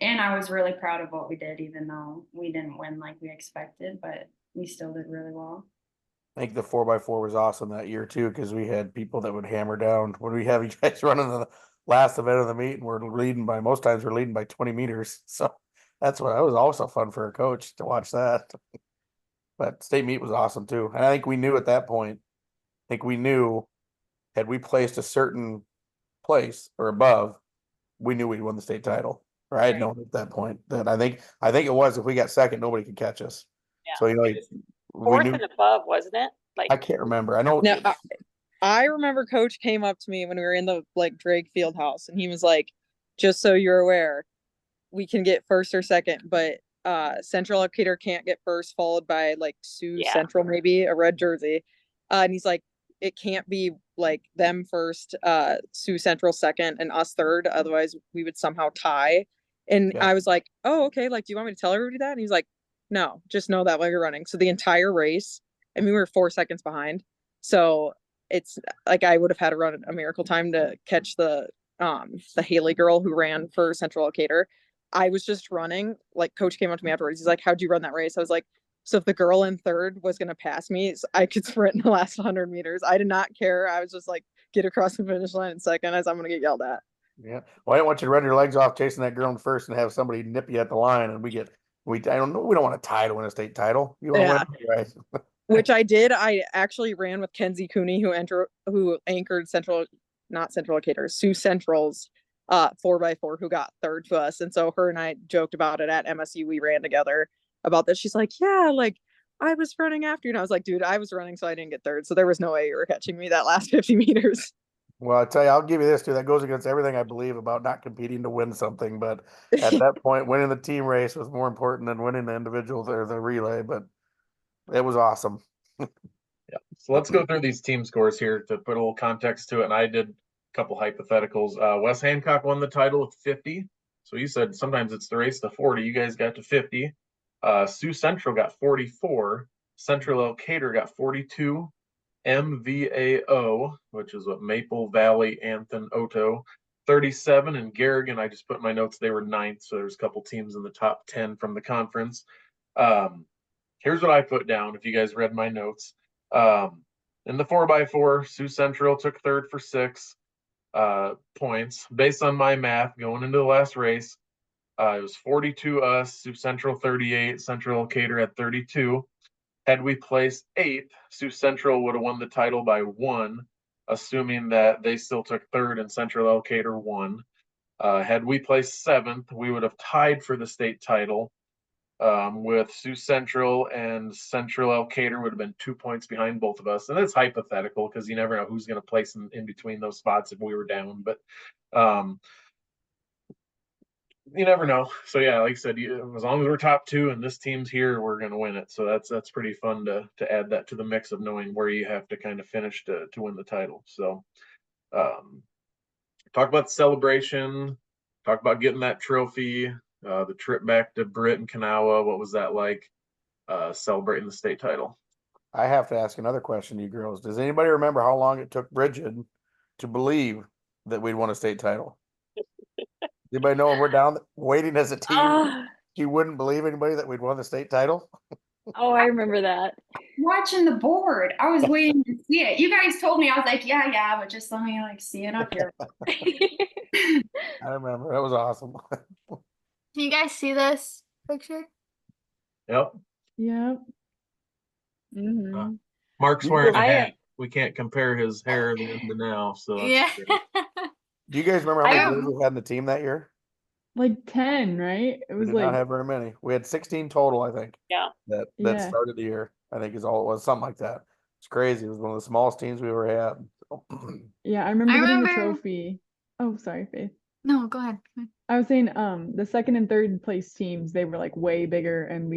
And I was really proud of what we did, even though we didn't win like we expected, but we still did really well. I think the 4x4 was awesome that year too, because we had people that would hammer down when we have you guys running the last event of the meet, and we're leading by most times we're leading by 20 meters. So that was also fun for a coach to watch that. But state meet was awesome too. And I think we knew at that point, had we placed a certain place or above, we knew we'd won the state title. Or I had known at that point that I think it was, if we got second, nobody could catch us. Yeah. So, we Fourth knew, and above, wasn't it? Like I can't remember. I know. No, I remember Coach came up to me when we were in the Drake field house, and he was like, just so you're aware, we can get first or second, but Central Elkader can't get first, followed by Sioux Central, maybe a red jersey. And he's like, it can't be them first, Sioux Central second, and us third. Otherwise, we would somehow tie. And I was like, oh, okay. Do you want me to tell everybody that? And he's like, no, just know that while you're running. So the entire race, I mean, we were 4 seconds behind. So it's I would have had to run a miracle time to catch the Haley girl who ran for Central Elkader. I was just running. Coach came up to me afterwards. He's like, how'd you run that race? I was like, so if the girl in third was going to pass me, I could sprint in the last 100 meters. I did not care. I was just get across the finish line in second, as I'm going to get yelled at. Yeah. Well, I didn't want you to run your legs off chasing that girl in first and have somebody nip you at the line, and we don't know. We don't want to tie to win a state title. You want to win, right? Which I did. I actually ran with Kenzie Cooney, who anchored not Central Elkader, Sioux Central's 4x4, who got third to us. And so her and I joked about it at MSU. We ran together about this. She's like, yeah, I was running after you. And I was like, dude, I was running, so I didn't get third. So there was no way you were catching me that last 50 meters. Well, I tell you, I'll give you this too. That goes against everything I believe about not competing to win something. But at that point, winning the team race was more important than winning the individual or the relay. But it was awesome. Yeah. So let's go through these team scores here to put a little context to it. And I did a couple hypotheticals. West Hancock won the title with 50. So you said sometimes it's the race to 40. You guys got to 50. Sioux Central got 44. Central Elkader got 42. MVAO, which is what Maple Valley, Anthem, Oto, 37. And Garrigan, I just put in my notes, they were 9th. So there's a couple teams in the top 10 from the conference. Here's what I put down if you guys read my notes. In the 4x4, Sioux Central took third for 6 points. Based on my math going into the last race, it was 42 us, Sioux Central 38, Central Elkader had 32. Had we placed 8th, Sioux Central would have won the title by 1, assuming that they still took third and Central Elkader won. Had we placed 7th, we would have tied for the state title with Sioux Central, and Central Elkader would have been 2 points behind both of us. And it's hypothetical because you never know who's going to place in between those spots if we were down. But you never know. So yeah, like I said, as long as we're top 2 and this team's here, we're going to win it. So that's pretty fun to add that to the mix of knowing where you have to kind of finish to win the title. So talk about the celebration, talk about getting that trophy, the trip back to Britt and Kanawha. What was that like, celebrating the state title? I have to ask another question to you girls. Does anybody remember how long it took Bridget to believe that we'd won a state title? Anybody know when we're down waiting as a team? She wouldn't believe anybody that we'd won the state title. Oh, I remember that. Watching the board, I was waiting to see it. You guys told me, I was like, yeah, but just let me see it up here. I remember. That was awesome. Can you guys see this picture? Yep. Yep. Mm-hmm. Mark's wearing a hat. We can't compare his hair then to now. So Yeah. Do you guys remember how many girls we had in the team that year? 10, right? It was we did not have very many. We had 16 total, I think. Yeah. That started the year. I think is all it was, something like that. It's crazy. It was one of the smallest teams we ever had. Yeah, I remember getting the trophy. Oh, sorry, Faith. No, go ahead. I was saying, the second and third place teams, they were like way bigger, and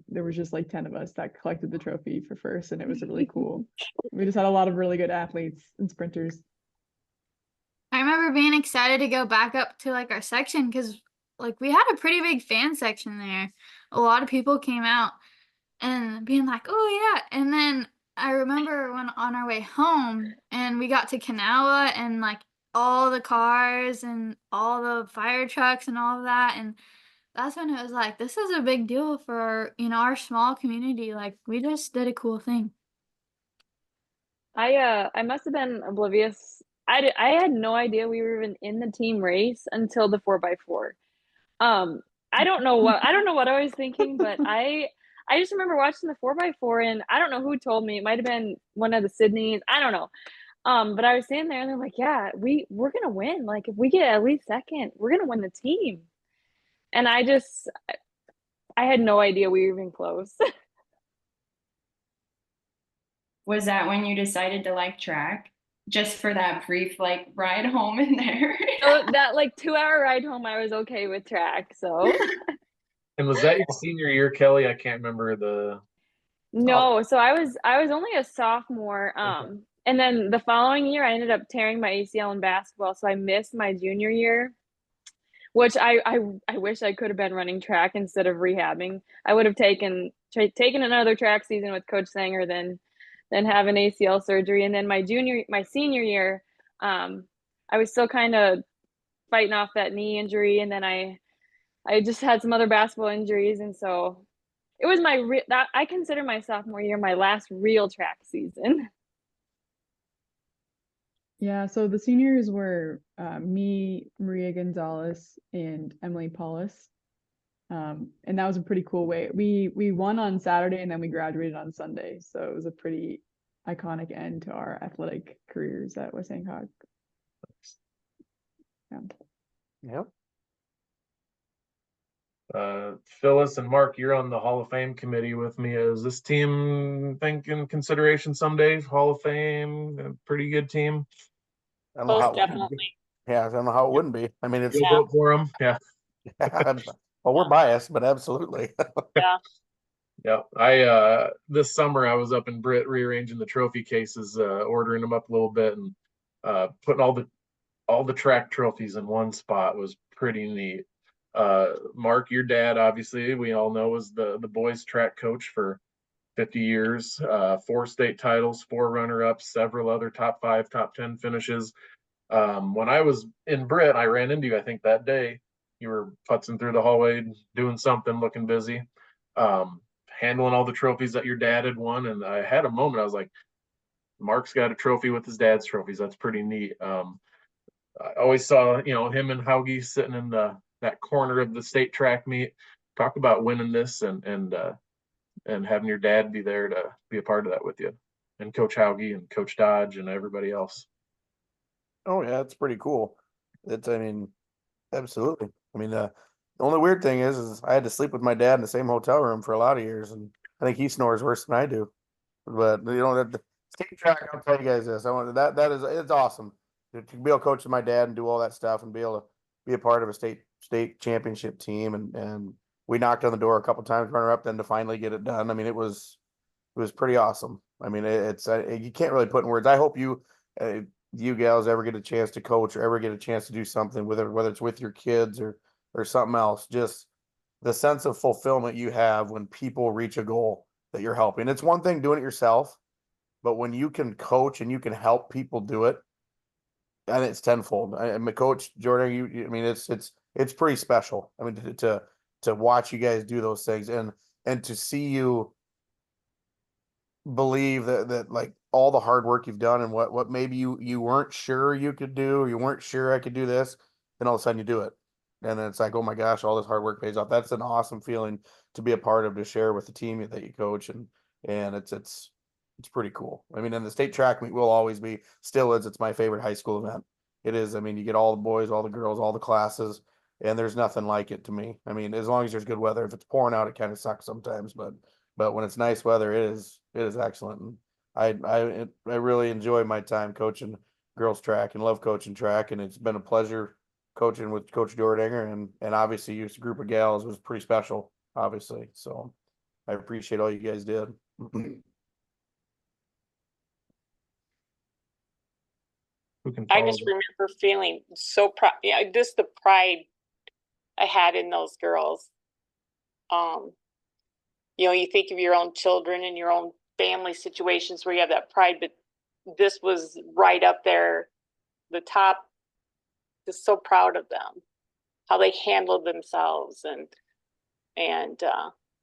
there was just like 10 of us that collected the trophy for first, and it was really cool. We just had a lot of really good athletes and sprinters. I remember being excited to go back up to like our section because like we had a pretty big fan section there. A lot of people came out and being like, oh yeah. And then I remember when on our way home and we got to Kanawha and like all the cars and all the fire trucks and all of that. And that's when it was like, this is a big deal for, our small community. Like we just did a cool thing. I must have been oblivious. I had no idea we were even in the team race until the 4x4. I don't know what I was thinking, but I just remember watching the 4x4, and I don't know who told me. It might have been one of the Sydneys. I don't know. But I was standing there and they're like, yeah, we're gonna win. Like if we get at least second, we're gonna win the team. And I had no idea we were even close. Was that when you decided to like track? Just for that brief like ride home in there? So that like 2-hour ride home, I was okay with track. So And was that your senior year, Kelly? I can't remember the. no, so I was only a sophomore. And then the following year I ended up tearing my ACL in basketball, so I missed my junior year, which I wish I could have been running track instead of rehabbing. I would have taken another track season with Coach Sanger than have an ACL surgery. And then my senior year, I was still kind of fighting off that knee injury, and then I just had some other basketball injuries, and so it was I consider my sophomore year my last real track season. Yeah, so the seniors were me, Maria Gonzalez, and Emily Paulus. And that was a pretty cool way. We won on Saturday and then we graduated on Sunday. So it was a pretty iconic end to our athletic careers at West Hancock. Yeah. Yep. Phyllis and Mark, you're on the Hall of Fame committee with me. Is this team in consideration someday? Hall of Fame, a pretty good team. I don't know how Most it wouldn't be. definitely. Yeah, I don't know how it wouldn't be. I mean, it's You'll vote for them, yeah. well, we're biased, but absolutely. Yeah. Yeah, I this summer I was up in Britt rearranging the trophy cases, ordering them up a little bit, and putting all the track trophies in one spot was pretty neat. Mark, your dad, obviously, we all know, was the boys track coach for 50 years, 4 state titles, 4 runner-ups, several other top 5, top 10 finishes. When I was in Britt, I ran into you, I think that day. You were putzing through the hallway, doing something, looking busy, handling all the trophies that your dad had won. And I had a moment, I was like, Mark's got a trophy with his dad's trophies. That's pretty neat. I always saw, him and Haugie sitting in that corner of the state track meet. Talk about winning this and having your dad be there to be a part of that with you, and Coach Haugie and Coach Dodge and everybody else. Oh yeah, it's pretty cool. Absolutely. The only weird thing is I had to sleep with my dad in the same hotel room for a lot of years, and I think he snores worse than I do. But the state track, I'll tell you guys this. It's awesome to be able to coach with my dad and do all that stuff and be able to be a part of a state championship team, and we knocked on the door a couple times, runner up, then to finally get it done. It was pretty awesome. You can't really put in words. I hope you gals ever get a chance to coach or ever get a chance to do something whether it's with your kids or something else. Just the sense of fulfillment you have when people reach a goal that you're helping. It's one thing doing it yourself, but when you can coach and you can help people do it, and it's tenfold. I'm a coach, Jordan. It's pretty special. To watch you guys do those things and to see you believe that like all the hard work you've done and what maybe you weren't sure you could do, or you weren't sure I could do this, then all of a sudden you do it. And then it's like, oh my gosh, all this hard work pays off. That's an awesome feeling to be a part of, to share with the team that you coach. And it's pretty cool. And the state track meet will always be, still is, it's my favorite high school event. It is. You get all the boys, all the girls, all the classes, and there's nothing like it to me. As long as there's good weather. If it's pouring out, it kind of sucks sometimes, but when it's nice weather, it is excellent. And I really enjoy my time coaching girls track and love coaching track. And it's been a pleasure coaching with Coach Jordanger, and obviously you, a group of gals, was pretty special, obviously. So I appreciate all you guys did. Who can I follow just that? remember feeling so proud. Yeah, just the pride I had in those girls. You think of your own children and your own family situations where you have that pride, but this was right up there, the top. Just so proud of them, how they handled themselves and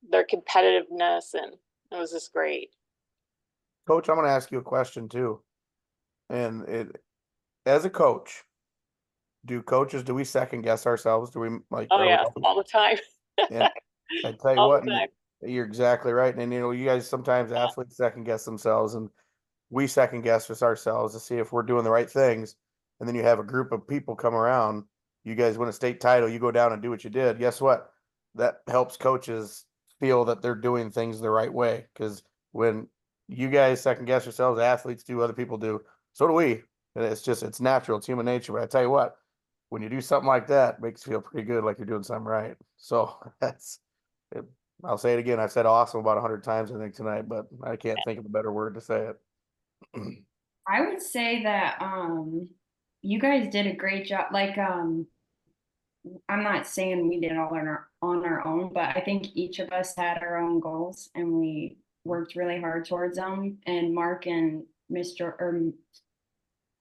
their competitiveness, and it was just great. Coach, I'm going to ask you a question too. And as a coach, do we second guess ourselves? Do we like? Oh yeah, all the time. And I tell you All what, the time. you're exactly right. And you guys sometimes athletes second guess themselves, and we second guess ourselves to see if we're doing the right things. And then you have a group of people come around. You guys win a state title. You go down and do what you did. Guess what? That helps coaches feel that they're doing things the right way. Because when you guys second guess yourselves, athletes do, other people do. So do we. And it's natural. It's human nature. But I tell you what, when you do something like that, it makes you feel pretty good, like you're doing something right. So that's it. I'll say it again. I've said awesome about 100 times, I think, tonight, but I can't think of a better word to say it. I would say that you guys did a great job. Like I'm not saying we did it all on our own, but I think each of us had our own goals and we worked really hard towards them. And Mark and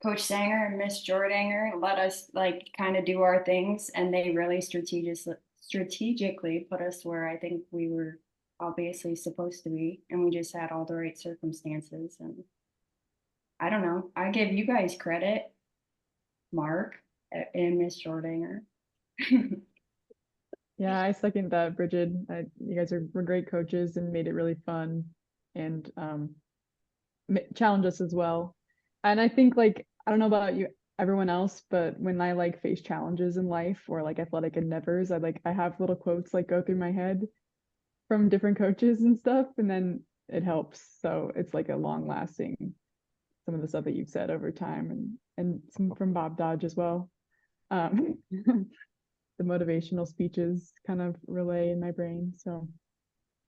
Coach Sanger and Miss Jordanger let us like kind of do our things, and they really strategically put us where I think we were obviously supposed to be, and we just had all the right circumstances. And I don't know, I give you guys credit, Mark and Miss Jordanger. Yeah, I second that, Bridget. You guys were great coaches and made it really fun and challenged us as well. And I think, like, I don't know about you, everyone else, but when I like face challenges in life or like athletic endeavors, I have little quotes like go through my head from different coaches and stuff, and then it helps. So it's like a long lasting, some of the stuff that you've said over time, and some from Bob Dodge as well. The motivational speeches kind of relay in my brain, so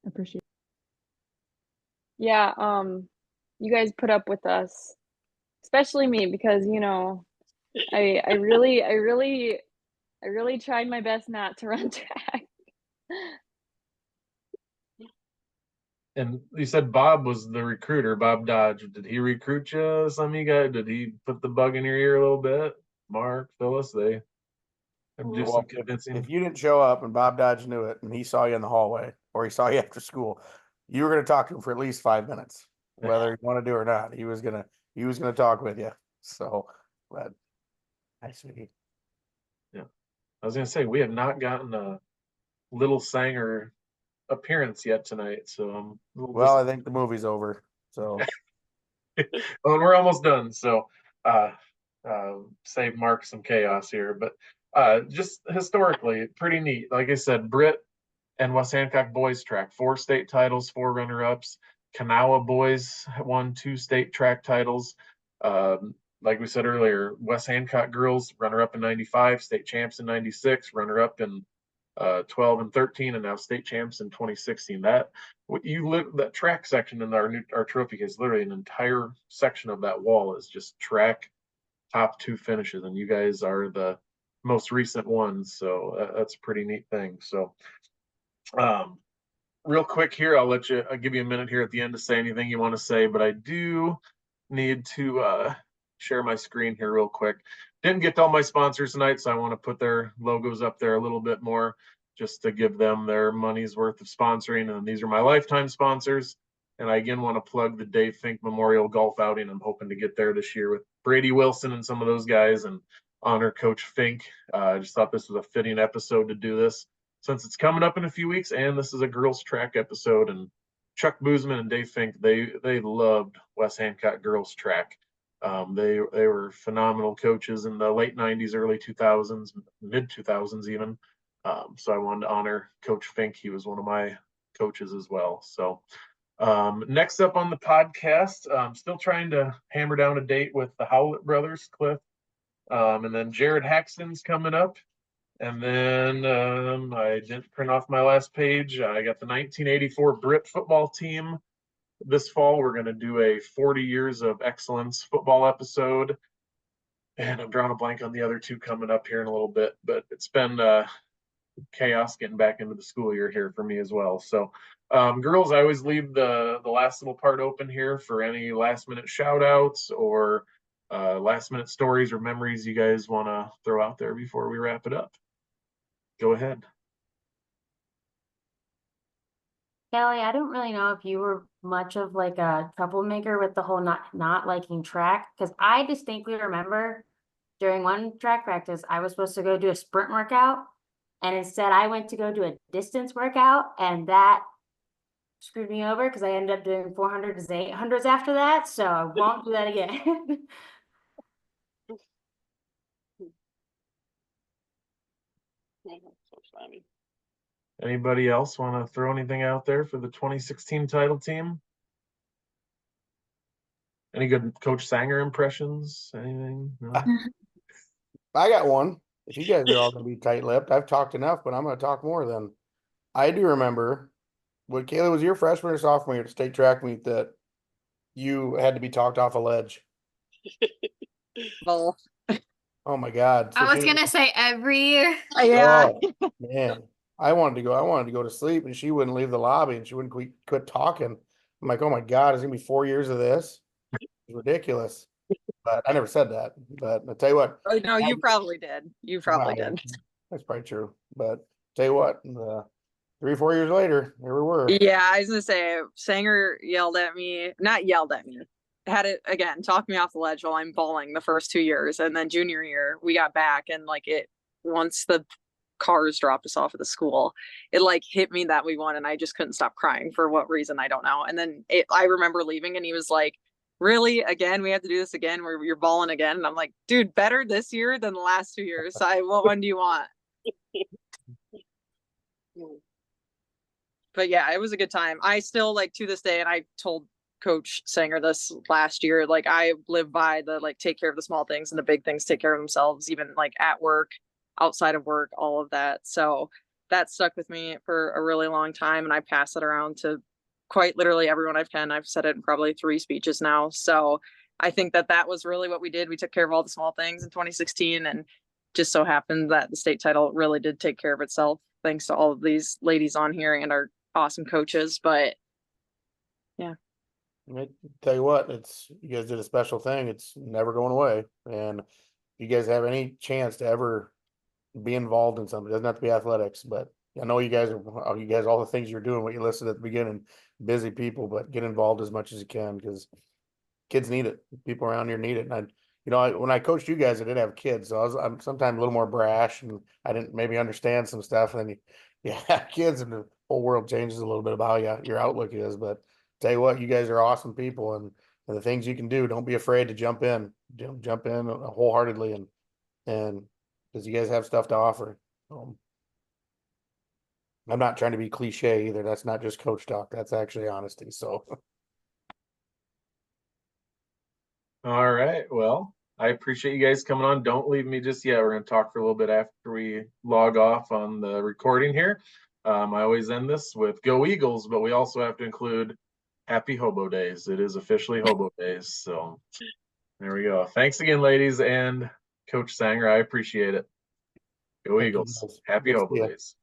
I appreciate it. Yeah, you guys put up with us, especially me, because I really tried my best not to run track. And you said Bob was the recruiter, Bob Dodge. Did he recruit you, some of you guys? Did he put the bug in your ear a little bit? Mark, Phyllis, they do some convincing. If you didn't show up and Bob Dodge knew it and he saw you in the hallway or he saw you after school, you were going to talk to him for at least 5 minutes, whether you want to do or not. He was gonna talk with you. So, but I see. Yeah, I was gonna say we have not gotten a Little Sanger appearance yet tonight, so well, I think the movie's over. So, well, and we're almost done. So, save Mark some chaos here, but just historically, pretty neat. Like I said, Britt and West Hancock boys track, 4 state titles, 4 runner-ups. Kanawha boys won 2 state track titles. Like we said earlier, West Hancock girls runner-up in 95, state champs in 96, runner-up in 12 and 13, and now state champs in 2016. That track section in our trophy case, literally an entire section of that wall is just track top 2 finishes, and you guys are the most recent ones, so that's a pretty neat thing. So real quick here, I'll give you a minute here at the end to say anything you want to say, but I do need to share my screen here real quick. Didn't get to all my sponsors tonight, so I want to put their logos up there a little bit more just to give them their money's worth of sponsoring. And these are my lifetime sponsors. And I again want to plug the Dave Fink Memorial Golf Outing. I'm hoping to get there this year with Brady Wilson and some of those guys and honor Coach Fink. I just thought this was a fitting episode to do this since it's coming up in a few weeks, and this is a girls track episode. And Chuck Boozman and Dave Fink, they loved West Hancock girls track. They were phenomenal coaches in the late 90s, early 2000s, mid 2000s even. So I wanted to honor Coach Fink. He was one of my coaches as well. So next up on the podcast, I'm still trying to hammer down a date with the Howlett brothers, Cliff And then Jarod Haxton's coming up. And then I didn't print off my last page. I got the 1984 Britt football team. This fall, we're going to do a 40 years of excellence football episode. And I'm drawing a blank on the other two coming up here in a little bit. But it's been chaos getting back into the school year here for me as well. So, girls, I always leave the last little part open here for any last minute shout outs or last minute stories or memories you guys want to throw out there before we wrap it up. Go ahead. Kelly, I don't really know if you were much of like a troublemaker with the whole not liking track, because I distinctly remember during one track practice, I was supposed to go do a sprint workout, and instead I went to go do a distance workout, and that screwed me over because I ended up doing 400s and 800s after that, so I won't do that again. So funny. Anybody else want to throw anything out there for the 2016 title team? Any good Coach Sanger impressions? Anything? No? I got one. If you guys are all going to be tight-lipped, I've talked enough, but I'm going to talk more then. I do remember when Kayla was your freshman or sophomore year at state track meet that you had to be talked off a ledge. Well, Oh my God. So I was she- gonna say every year. yeah. Oh, man. I wanted to go to sleep, and she wouldn't leave the lobby, and she wouldn't quit talking. I'm like, oh my God, it's gonna be 4 years of this. It's ridiculous. But I never said that. But I tell you what, Oh, no, you probably did. You probably well, did. that's probably true. But tell you what, 3-4 years later, here we were. Yeah, I was gonna say Sanger not yelled at me, had it again, talked me off the ledge while I'm bawling the first 2 years. And then junior year, we got back, and like once the cars dropped us off at the school, it like hit me that we won, and I just couldn't stop crying for what reason, I don't know. And then I remember leaving, and he was like, really, again, we have to do this again where you're balling again. And I'm like, dude, better this year than the last 2 years. What one do you want? But yeah, it was a good time. I still like to this day, and I told Coach Sanger this last year, like I live by the like take care of the small things, and the big things take care of themselves, even like at work, outside of work, all of that. So that stuck with me for a really long time, and I pass it around to quite literally everyone I've can. I've said it in probably 3 speeches now. So I think that was really what we did. We took care of all the small things in 2016, and just so happened that the state title really did take care of itself, thanks to all of these ladies on here and our awesome coaches. But yeah, I tell you what, you guys did a special thing. It's never going away. And if you guys have any chance to ever be involved in something, it doesn't have to be athletics, but I know you guys all the things you're doing, what you listed at the beginning, busy people, but get involved as much as you can, because kids need it. People around here need it. And when I coached you guys, I did have kids, so I'm sometimes a little more brash, and I didn't maybe understand some stuff. And then you have kids, and the whole world changes a little bit about how your outlook is. But tell you what, you guys are awesome people, and the things you can do, don't be afraid to jump in wholeheartedly, and because you guys have stuff to offer. I'm not trying to be cliche either. That's not just coach talk. That's actually honesty. So. All right. Well, I appreciate you guys coming on. Don't leave me just yet. We're going to talk for a little bit after we log off on the recording here. I always end this with Go Eagles, but we also have to include Happy Hobo Days. It is officially Hobo Days. So there we go. Thanks again, ladies, and Coach Sanger. I appreciate it. Go Eagles. Happy Hobo Days.